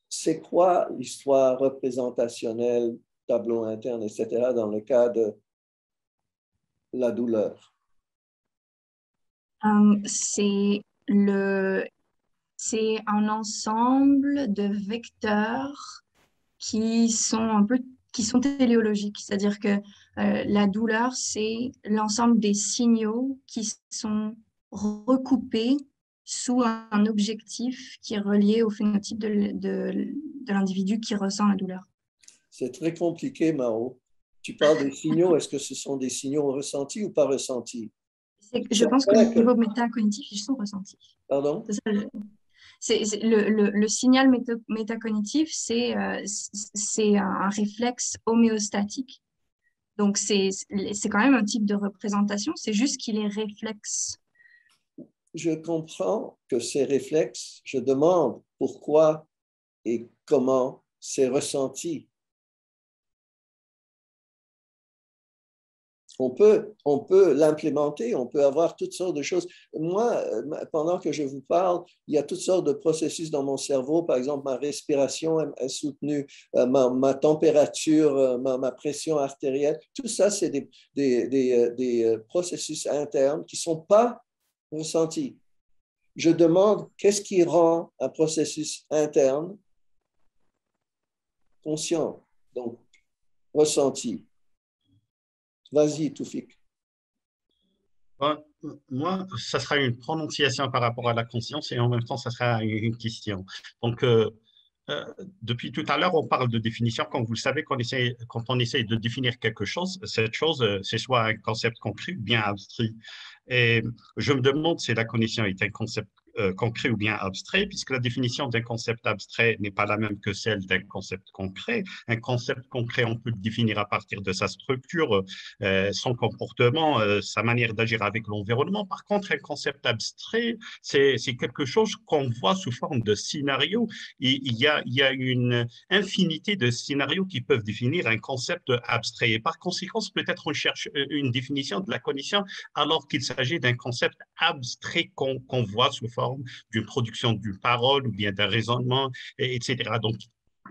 C'est quoi l'histoire représentationnelle, tableau interne, etc., dans le cas de la douleur? C'est un ensemble de vecteurs qui sont téléologiques, c'est-à-dire que la douleur, c'est l'ensemble des signaux qui sont recoupés sous un objectif qui est relié au phénotype de l'individu qui ressent la douleur. C'est très compliqué, Mao. Tu parles des signaux, est-ce que ce sont des signaux ressentis ou pas ressentis? Je pense que les niveaux métacognitifs, ils sont ressentis. Pardon? Le signal métacognitif, c'est un réflexe homéostatique. Donc, c'est quand même un type de représentation, c'est juste qu'il est réflexe. Je comprends que ces réflexes, je demande pourquoi et comment c'est ressenti. On peut l'implémenter, on peut avoir toutes sortes de choses. Moi, pendant que je vous parle, il y a toutes sortes de processus dans mon cerveau. Par exemple, ma respiration est soutenue, ma température, ma pression artérielle. Tout ça, c'est des processus internes qui ne sont pas ressentis. Je demande qu'est-ce qui rend un processus interne conscient, donc ressenti. Vas-y, Toufik. Moi, ça sera une prononciation par rapport à la conscience, et en même temps, ça sera une question. Donc, depuis tout à l'heure, on parle de définition. Comme vous le savez, quand on essaie de définir quelque chose, cette chose, c'est soit un concept concret ou bien abstrait. Et je me demande si la cognition est un concept concret ou bien abstrait, puisque la définition d'un concept abstrait n'est pas la même que celle d'un concept concret. Un concept concret, on peut le définir à partir de sa structure, son comportement, sa manière d'agir avec l'environnement. Par contre, un concept abstrait, c'est quelque chose qu'on voit sous forme de scénario. Il y a une infinité de scénarios qui peuvent définir un concept abstrait. Et par conséquent, peut-être on cherche une définition de la cognition alors qu'il s'agit d'un concept abstrait qu'on voit sous forme d'une production d'une parole ou bien d'un raisonnement, etc. Donc,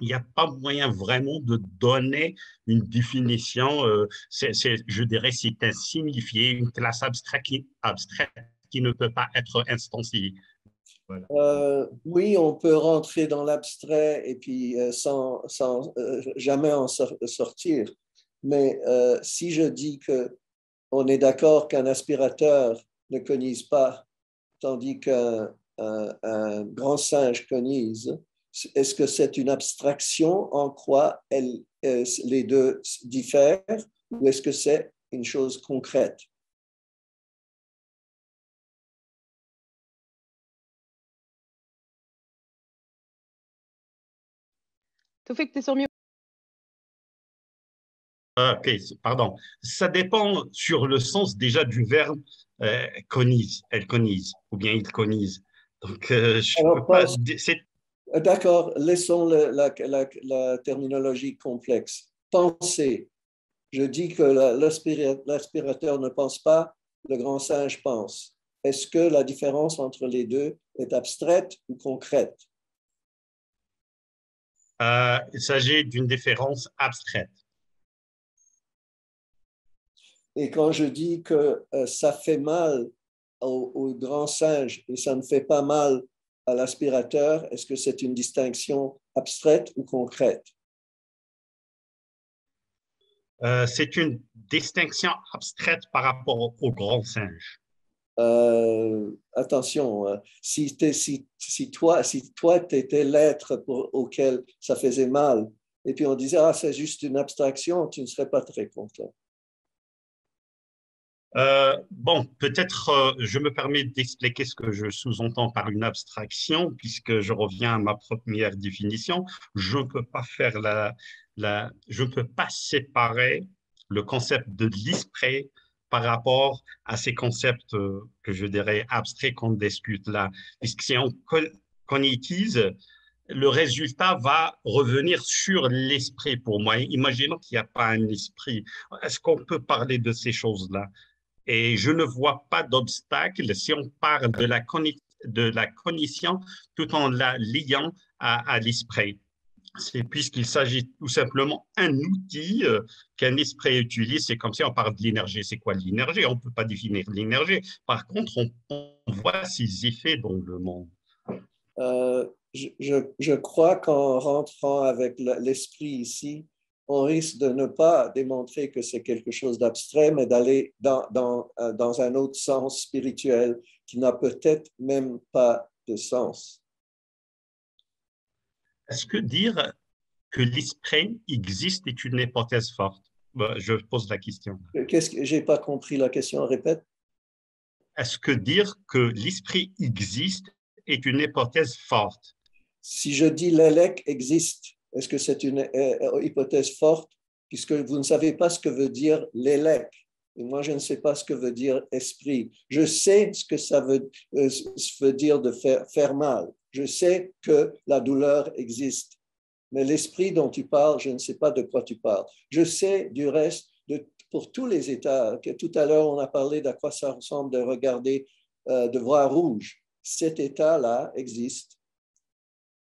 il n'y a pas moyen vraiment de donner une définition. Je dirais c'est un signifié, une classe abstraite qui ne peut pas être instanciée. Voilà. Oui, on peut rentrer dans l'abstrait et puis sans jamais en sortir. Mais si je dis qu'on est d'accord qu'un aspirateur ne conise pas, tandis qu'un grand singe conise, est-ce que c'est une abstraction en quoi les deux diffèrent ou est-ce que c'est une chose concrète? Toufik, t'es sur mieux. Ok, pardon. Ça dépend sur le sens déjà du verbe conise, elle conise, ou bien il conise. Donc, je ne peux pas. D'accord, laissons la terminologie complexe. Penser. Je dis que l'aspirateur ne pense pas, le grand singe pense. Est-ce que la différence entre les deux est abstraite ou concrète? Il s'agit d'une différence abstraite. Et quand je dis que ça fait mal au grand singe et ça ne fait pas mal à l'aspirateur, est-ce que c'est une distinction abstraite ou concrète? C'est une distinction abstraite par rapport au grand singe. Attention, si toi, tu étais l'être auquel ça faisait mal, et puis on disait, ah, c'est juste une abstraction, tu ne serais pas très content. Bon, peut-être je me permets d'expliquer ce que je sous-entends par une abstraction, puisque je reviens à ma première définition. Je ne peux pas je ne peux pas séparer le concept de l'esprit par rapport à ces concepts que je dirais abstraits qu'on discute là. Puisque si on cognitise, le résultat va revenir sur l'esprit pour moi. Imaginons qu'il n'y a pas un esprit. Est-ce qu'on peut parler de ces choses-là? Et je ne vois pas d'obstacle si on parle de la cognition tout en la liant à l'esprit. C'est puisqu'il s'agit tout simplement d'un outil qu'un esprit utilise. C'est comme si on parle de l'énergie. C'est quoi l'énergie? On ne peut pas définir l'énergie. Par contre, on voit ses effets dans le monde. Je crois qu'en rentrant avec l'esprit ici, on risque de ne pas démontrer que c'est quelque chose d'abstrait, mais d'aller dans un autre sens spirituel qui n'a peut-être même pas de sens. Est-ce que dire que l'esprit existe est une hypothèse forte? Je pose la question. Je n'ai pas compris la question, répète. Est-ce que dire que l'esprit existe est une hypothèse forte? Si je dis l'élec existe, est-ce que c'est une hypothèse forte, puisque vous ne savez pas ce que veut dire l'élec? Et moi, je ne sais pas ce que veut dire esprit. Je sais ce que ça veut dire de faire mal. Je sais que la douleur existe. Mais l'esprit dont tu parles, je ne sais pas de quoi tu parles. Je sais du reste, pour tous les états, que tout à l'heure, on a parlé d'à quoi ça ressemble de regarder, de voir rouge. Cet état-là existe.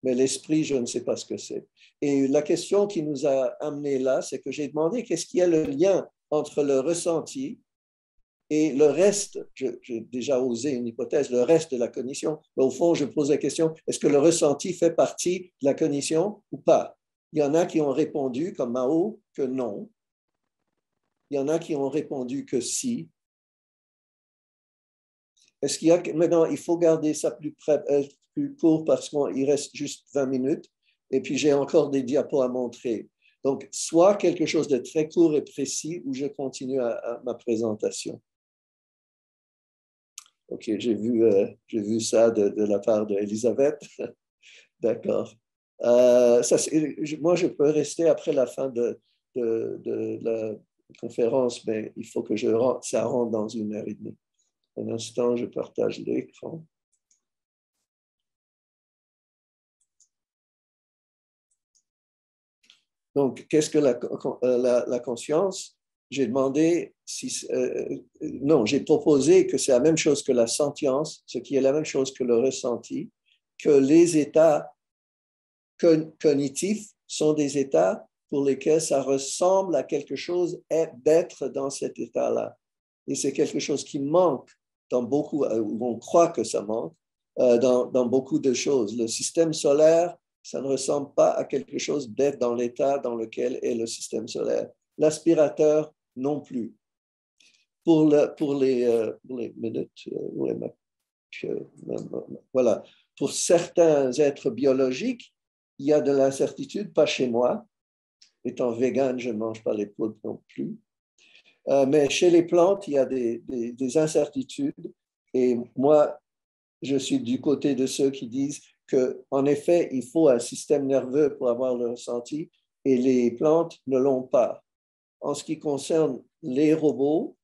Mais l'esprit, je ne sais pas ce que c'est. Et la question qui nous a amenés là, c'est que j'ai demandé qu'est-ce qu'il y a le lien entre le ressenti et le reste. J'ai déjà osé une hypothèse, le reste de la cognition. Mais au fond, je pose la question, est-ce que le ressenti fait partie de la cognition ou pas? Il y en a qui ont répondu, comme Mao, que non. Il y en a qui ont répondu que si. Est-ce qu'il y a... Maintenant, il faut garder ça plus court parce qu'il reste juste 20 minutes. Et puis, j'ai encore des diapos à montrer. Donc, soit quelque chose de très court et précis ou je continue ma présentation. OK, j'ai vu ça de la part d'Elisabeth. D'accord. Moi, je peux rester après la fin de la conférence, mais il faut que ça rentre dans 1h30. Un instant, je partage l'écran. Donc, qu'est-ce que la conscience? J'ai demandé non, j'ai proposé que c'est la même chose que la sentience, ce qui est la même chose que le ressenti, que les états cognitifs sont des états pour lesquels ça ressemble à quelque chose d'être dans cet état-là. Et c'est quelque chose qui manque dans beaucoup, où on croit que ça manque, dans beaucoup de choses. Le système solaire, ça ne ressemble pas à quelque chose d'être dans l'état dans lequel est le système solaire. L'aspirateur non plus. Pour les minutes, voilà. Pour certains êtres biologiques, il y a de l'incertitude, pas chez moi. Étant vegan, je ne mange pas les poulpes non plus. Mais chez les plantes, il y a des incertitudes. Et moi, je suis du côté de ceux qui disent qu'en effet, il faut un système nerveux pour avoir le ressenti et les plantes ne l'ont pas. En ce qui concerne les robots,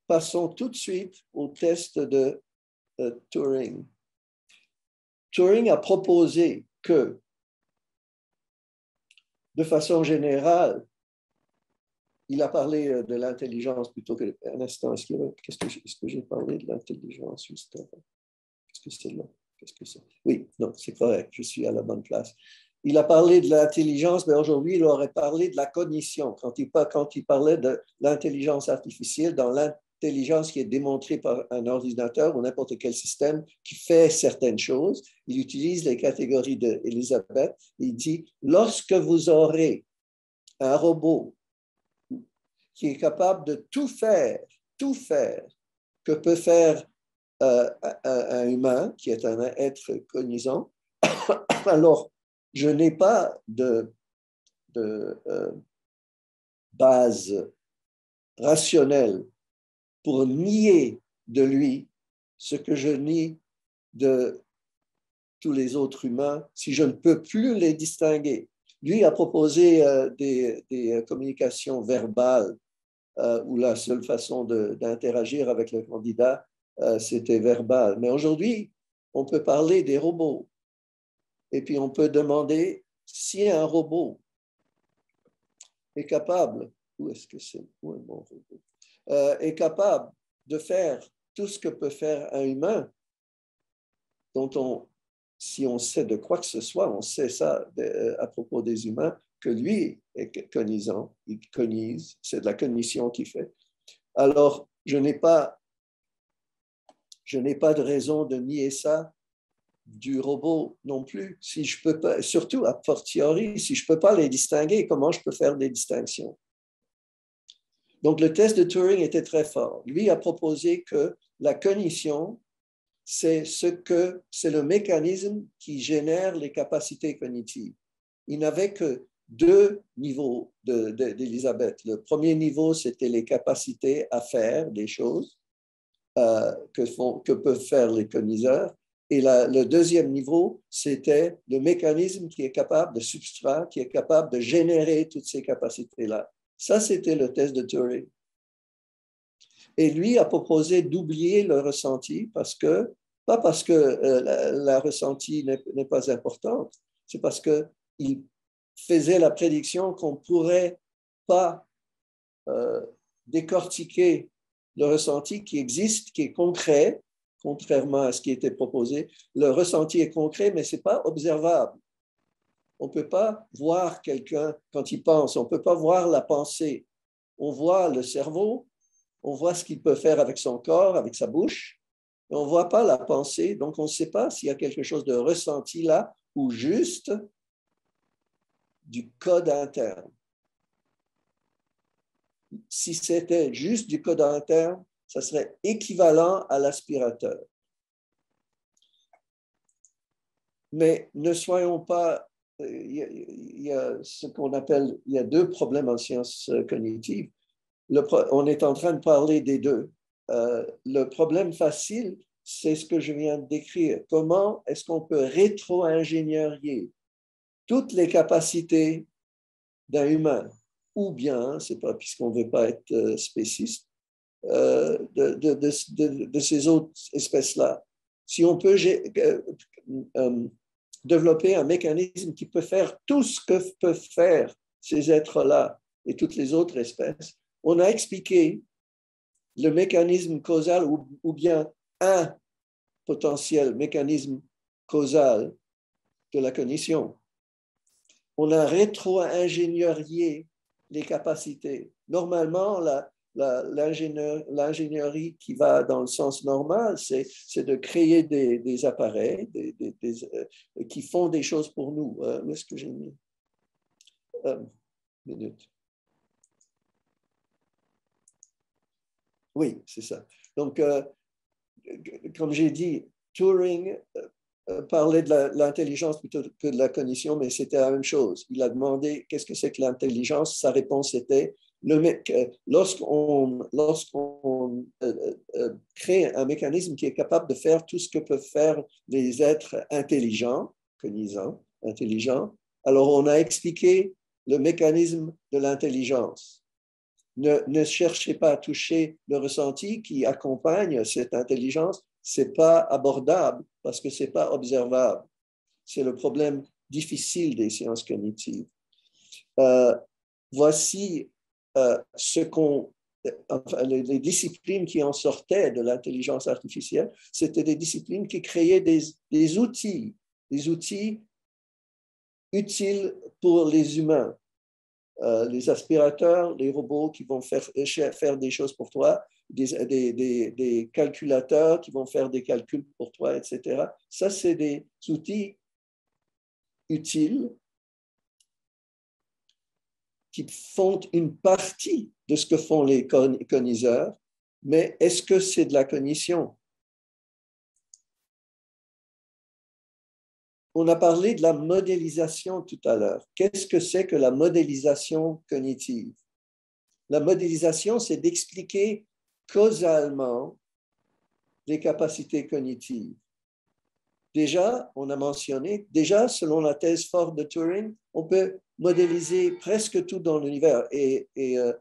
passons tout de suite au test de Turing. Turing a proposé que, de façon générale, il a parlé de l'intelligence plutôt que... Un instant, est-ce que j'ai parlé de l'intelligence juste avant? Qu'est-ce que c'est là? Qu'est-ce que c'est? Oui, non, c'est correct, je suis à la bonne place. Il a parlé de l'intelligence, mais aujourd'hui, il aurait parlé de la cognition. Quand il parlait de l'intelligence artificielle, dans l'intelligence qui est démontrée par un ordinateur ou n'importe quel système qui fait certaines choses, il utilise les catégories d'Elisabeth. Il dit, lorsque vous aurez un robot qui est capable de tout faire que peut faire un humain, qui est un être cognizant, alors je n'ai pas de base rationnelle pour nier de lui ce que je nie de tous les autres humains si je ne peux plus les distinguer. Lui a proposé des communications verbales où la seule façon d'interagir avec le candidat, c'était verbal. Mais aujourd'hui, on peut parler des robots. Et puis, on peut demander si un robot est capable, où est-ce que c'est? Où est mon robot? Est capable de faire tout ce que peut faire un humain, si on sait de quoi que ce soit, on sait ça à propos des humains, que lui est cognizant, il cognise, c'est de la cognition qu'il fait. Alors, je n'ai pas de raison de nier ça du robot non plus. Si je peux pas, surtout a fortiori, si je ne peux pas les distinguer, comment je peux faire des distinctions? Donc, le test de Turing était très fort. Lui a proposé que la cognition, c'est le mécanisme qui génère les capacités cognitives. Il n'avait que 2 niveaux d'Elisabeth. Le premier niveau, c'était les capacités à faire des choses que peuvent faire les cogniseurs. Et le deuxième niveau, c'était le mécanisme qui est capable de substrat, qui est capable de générer toutes ces capacités-là. Ça, c'était le test de Turing. Et lui a proposé d'oublier le ressenti pas parce que la ressenti n'est pas importante, c'est parce qu'il faisait la prédiction qu'on ne pourrait pas décortiquer le ressenti qui existe, qui est concret, contrairement à ce qui était proposé. Le ressenti est concret, mais ce n'est pas observable. On ne peut pas voir quelqu'un quand il pense, on ne peut pas voir la pensée. On voit le cerveau, on voit ce qu'il peut faire avec son corps, avec sa bouche, mais on ne voit pas la pensée, donc on ne sait pas s'il y a quelque chose de ressenti là ou juste du code interne. Si c'était juste du code interne, ça serait équivalent à l'aspirateur. Mais ne soyons pas... Il y a ce qu'on appelle... Il y a 2 problèmes en sciences cognitives. On est en train de parler des 2. le problème facile, c'est ce que je viens de décrire. Comment est-ce qu'on peut rétro-ingénierier toutes les capacités d'un humain, ou bien, c'est pas puisqu'on ne veut pas être spéciste, de ces autres espèces-là. Si on peut développer un mécanisme qui peut faire tout ce que peuvent faire ces êtres-là et toutes les autres espèces, on a expliqué le mécanisme causal ou bien un potentiel mécanisme causal de la cognition. On a rétro-ingénierié les capacités. Normalement, l'ingénierie qui va dans le sens normal, c'est de créer des appareils qui font des choses pour nous. Où est-ce que j'ai mis? Minute. Oui, c'est ça. Donc, comme j'ai dit, Turing parlait de l'intelligence plutôt que de la cognition, mais c'était la même chose. Il a demandé qu'est-ce que c'est que l'intelligence. Sa réponse était lorsqu'on crée un mécanisme qui est capable de faire tout ce que peuvent faire les êtres intelligents, cognizants, intelligents, alors on a expliqué le mécanisme de l'intelligence. Ne cherchez pas à toucher le ressenti qui accompagne cette intelligence. Ce n'est pas abordable parce que ce n'est pas observable. C'est le problème difficile des sciences cognitives. Voici les disciplines qui en sortaient de l'intelligence artificielle. C'était des disciplines qui créaient des outils utiles pour les humains. Les aspirateurs, les robots qui vont faire des choses pour toi, des calculateurs qui vont faire des calculs pour toi, etc. Ça, c'est des outils utiles qui font une partie de ce que font les cogniseurs, mais est-ce que c'est de la cognition? On a parlé de la modélisation tout à l'heure. Qu'est-ce que c'est que la modélisation cognitive? La modélisation, c'est d'expliquer causalement les capacités cognitives. Déjà, on a mentionné, selon la thèse forte de Turing, on peut modéliser presque tout dans l'univers et les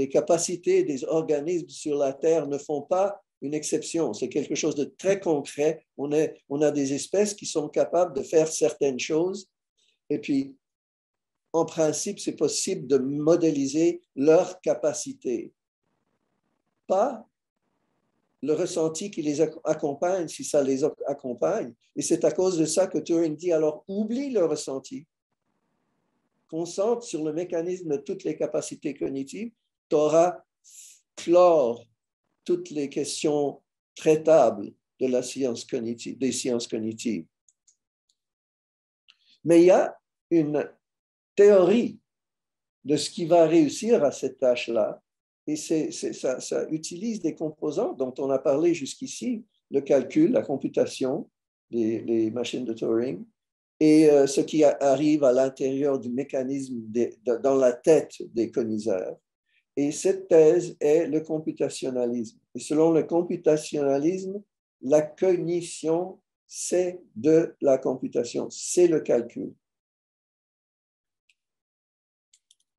capacités des organismes sur la Terre ne font pas une exception. C'est quelque chose de très concret. On a des espèces qui sont capables de faire certaines choses et puis, en principe, c'est possible de modéliser leurs capacités. Pas le ressenti qui les accompagne, si ça les accompagne. Et c'est à cause de ça que Turing dit, alors oublie le ressenti. Concentre sur le mécanisme de toutes les capacités cognitives, tu auras clore toutes les questions traitables de la science cognitive, des sciences cognitives. Mais il y a une théorie de ce qui va réussir à cette tâche-là, et ça utilise des composants dont on a parlé jusqu'ici, le calcul, la computation, les machines de Turing, et ce qui arrive à l'intérieur du mécanisme dans la tête des cogniseurs. Et cette thèse est le computationnalisme. Et selon le computationnalisme, la cognition, c'est de la computation, c'est le calcul.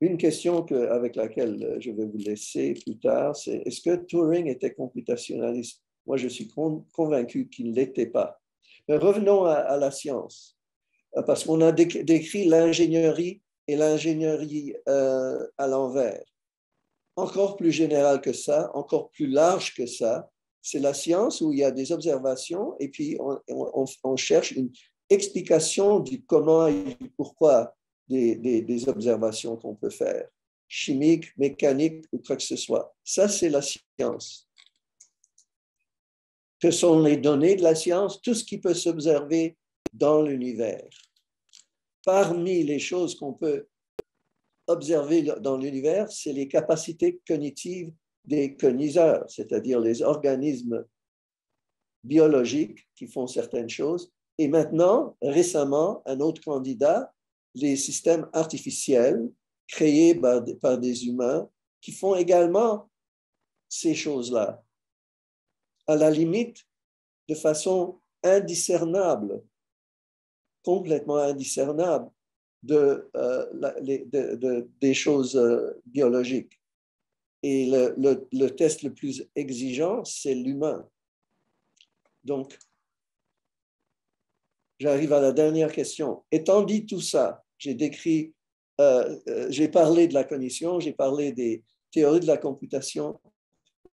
Une question avec laquelle je vais vous laisser plus tard, c'est est-ce que Turing était computationnaliste? Moi, je suis convaincu qu'il ne l'était pas. Mais revenons à la science, parce qu'on a décrit l'ingénierie et l'ingénierie à l'envers. Encore plus général que ça, encore plus large que ça, c'est la science où il y a des observations et puis on cherche une explication du comment et du pourquoi des observations qu'on peut faire, chimiques, mécaniques ou quoi que ce soit. Ça, c'est la science. Que sont les données de la science? Tout ce qui peut s'observer dans l'univers. Parmi les choses qu'on peut observer dans l'univers, c'est les capacités cognitives des cogniseurs, c'est-à-dire les organismes biologiques qui font certaines choses. Et maintenant, récemment, un autre candidat, les systèmes artificiels créés par des humains qui font également ces choses-là, à la limite, de façon indiscernable, complètement indiscernable des choses biologiques. Et le test le plus exigeant, c'est l'humain. Donc, j'arrive à la dernière question. Étant dit tout ça, j'ai parlé de la cognition, j'ai parlé des théories de la computation,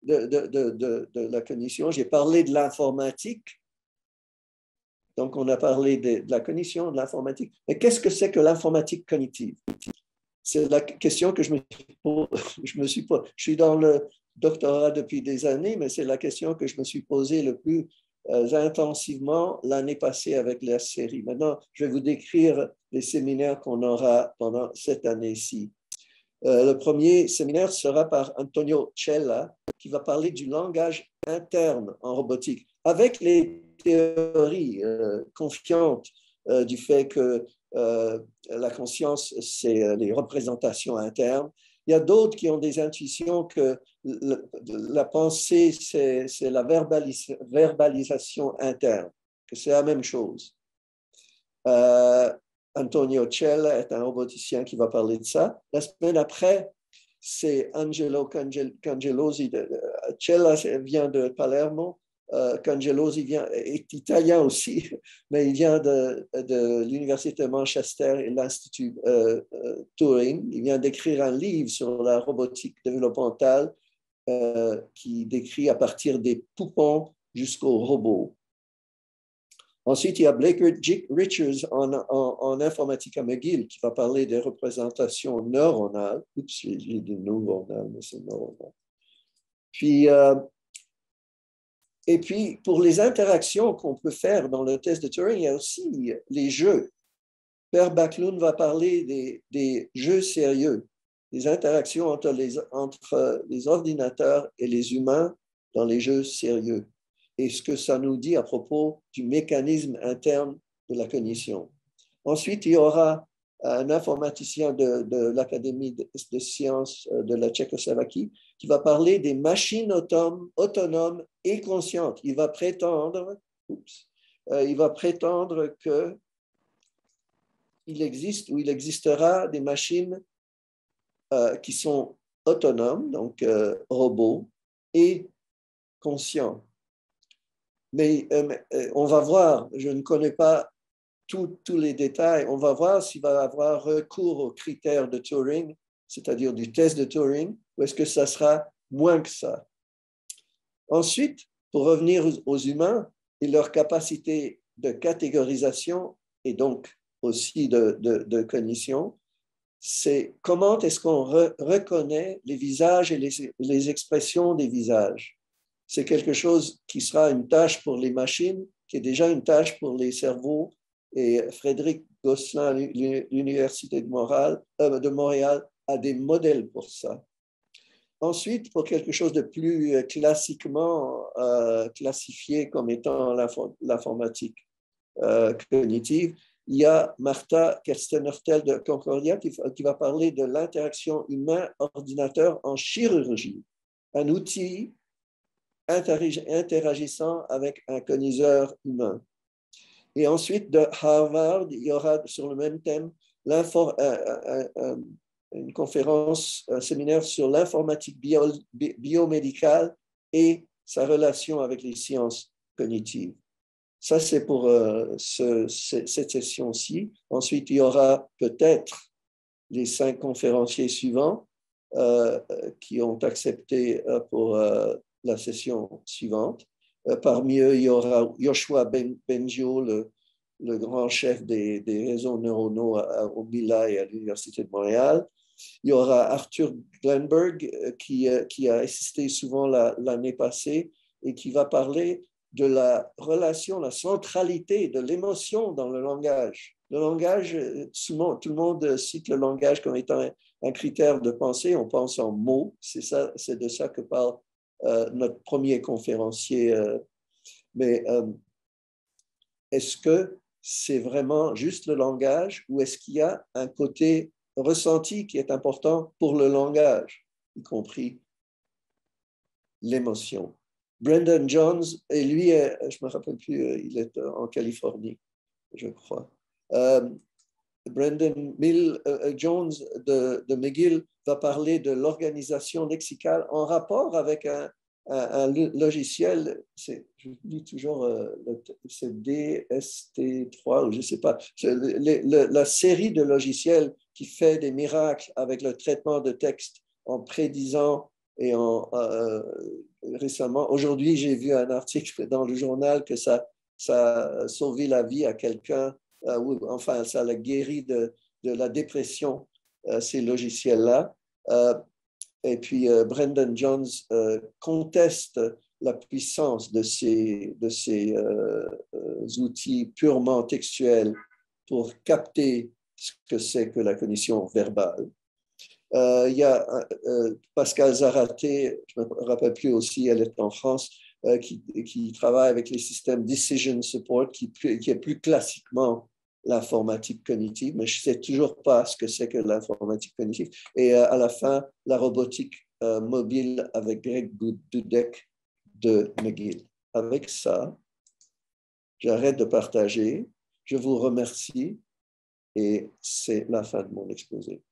de la cognition, j'ai parlé de l'informatique. Donc, on a parlé de la cognition, de l'informatique. Mais qu'est-ce que c'est que l'informatique cognitive? C'est la question que je me suis posée. Je suis dans le doctorat depuis des années, mais c'est la question que je me suis posée le plus intensivement l'année passée avec la série. Maintenant, je vais vous décrire les séminaires qu'on aura pendant cette année-ci. Le premier séminaire sera par Antonio Cella, qui va parler du langage interne en robotique, avec les théories confiantes du fait que la conscience, c'est les représentations internes. Il y a d'autres qui ont des intuitions que la pensée, c'est la verbalisation interne, que c'est la même chose. Antonio Cella est un roboticien qui va parler de ça. La semaine après, c'est Angelo Cangelosi. Cella vient de Palermo. Cangelosi est italien aussi, mais il vient de l'Université de Manchester et l'Institut Turing. Il vient d'écrire un livre sur la robotique développementale qui décrit à partir des poupons jusqu'aux robots. Ensuite, il y a Blake Richards en informatique à McGill qui va parler des représentations neuronales. Oups, j'ai dit neuronales, mais c'est neuronal. Et puis, pour les interactions qu'on peut faire dans le test de Turing, il y a aussi les jeux. Per Backlund va parler des jeux sérieux, des interactions entre les ordinateurs et les humains dans les jeux sérieux. Et ce que ça nous dit à propos du mécanisme interne de la cognition. Ensuite, il y aura un informaticien de l'Académie de sciences de la Tchécoslovaquie qui va parler des machines autonomes et conscientes. Il va prétendre qu'il existe ou il existera des machines qui sont autonomes, donc robots, et conscients. Mais on va voir, je ne connais pas tous les détails, on va voir s'il va y avoir recours aux critères de Turing, c'est-à-dire du test de Turing, ou est-ce que ça sera moins que ça. Ensuite, pour revenir aux humains et leur capacité de catégorisation et donc aussi de cognition, c'est comment est-ce qu'on reconnaît les visages et les expressions des visages. C'est quelque chose qui sera une tâche pour les machines, qui est déjà une tâche pour les cerveaux. Et Frédéric Gosselin, à l'Université de Montréal, a des modèles pour ça. Ensuite, pour quelque chose de plus classiquement classifié comme étant l'informatique cognitive, il y a Martha Kerstenhortel de Concordia qui va parler de l'interaction humain-ordinateur en chirurgie, un outil interagissant avec un cogniseur humain. Et ensuite, de Harvard, il y aura sur le même thème une conférence, un séminaire sur l'informatique biomédicale et sa relation avec les sciences cognitives. Ça, c'est pour cette session-ci. Ensuite, il y aura peut-être les 5 conférenciers suivants qui ont accepté pour la session suivante. Parmi eux, il y aura Yoshua Bengio, le grand chef des réseaux neuronaux au BILA et à l'Université de Montréal. Il y aura Arthur Glenberg qui a assisté souvent l'année passée et qui va parler de la relation, la centralité de l'émotion dans le langage. Le langage, tout le monde cite le langage comme étant un critère de pensée. On pense en mots. C'est de ça que parle notre premier conférencier. Mais est-ce que c'est vraiment juste le langage ou est-ce qu'il y a un côté ressenti qui est important pour le langage, y compris l'émotion. Brendan Jones, et lui, je ne me rappelle plus, il est en Californie, je crois. Brendan Jones de McGill va parler de l'organisation lexicale en rapport avec un logiciel, je dis toujours, c'est DST3 ou je ne sais pas, la série de logiciels qui fait des miracles avec le traitement de texte en prédisant et récemment, aujourd'hui, j'ai vu un article dans le journal que ça a sauvé la vie à quelqu'un, enfin, ça l'a guéri de la dépression, ces logiciels-là. Et puis, Brendan Jones conteste la puissance de ces outils purement textuels pour capter ce que c'est que la cognition verbale. Il y a Pascal Zaraté, je ne me rappelle plus aussi, elle est en France, qui travaille avec les systèmes Decision Support, qui est plus classiquement l'informatique cognitive, mais je ne sais toujours pas ce que c'est que l'informatique cognitive. Et à la fin, la robotique mobile avec Greg Dudek de McGill. Avec ça, j'arrête de partager. Je vous remercie et c'est la fin de mon exposé.